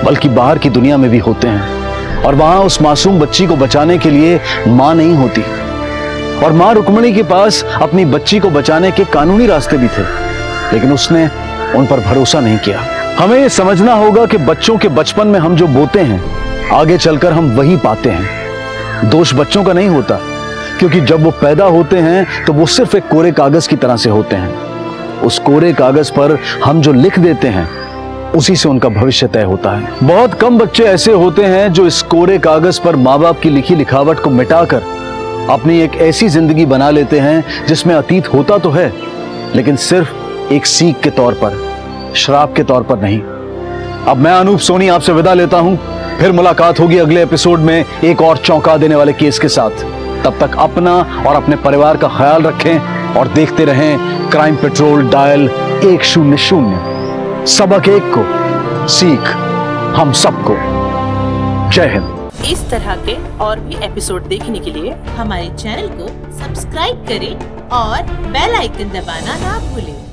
बल्कि बाहर की दुनिया में भी होते हैं, और वहां उस मासूम बच्ची को बचाने के लिए माँ नहीं होती। और माँ रुक्मिणी के पास अपनी बच्ची को बचाने के कानूनी रास्ते भी थे, लेकिन उसने उन पर भरोसा नहीं किया। हमें यह समझना होगा कि बच्चों के बचपन में हम जो बोते हैं, आगे चलकर हम वही पाते हैं। दोष बच्चों का नहीं होता, क्योंकि जब वो पैदा होते हैं तो वो सिर्फ एक कोरे कागज की तरह से होते हैं। उस कोरे कागज पर हम जो लिख देते हैं, उसी से उनका भविष्य तय होता है। बहुत कम बच्चे ऐसे होते हैं जो इस कोरे कागज पर माँ बाप की लिखी लिखावट को मिटाकर अपनी एक ऐसी जिंदगी बना लेते हैं जिसमें अतीत होता तो है, लेकिन सिर्फ एक सीख के तौर पर, श्राप के तौर पर नहीं। अब मैं अनूप सोनी आपसे विदा लेता हूं। फिर मुलाकात होगी अगले एपिसोड में एक और चौंका देने वाले केस के साथ। तब तक अपना और अपने परिवार का ख्याल रखें और देखते रहें क्राइम पेट्रोल डायल 100। सबक एक को, सीख हम सबको। जय हिंद। इस तरह के और भी एपिसोड देखने के लिए हमारे चैनल को सब्सक्राइब करें और बेल आइकन दबाना ना भूलें।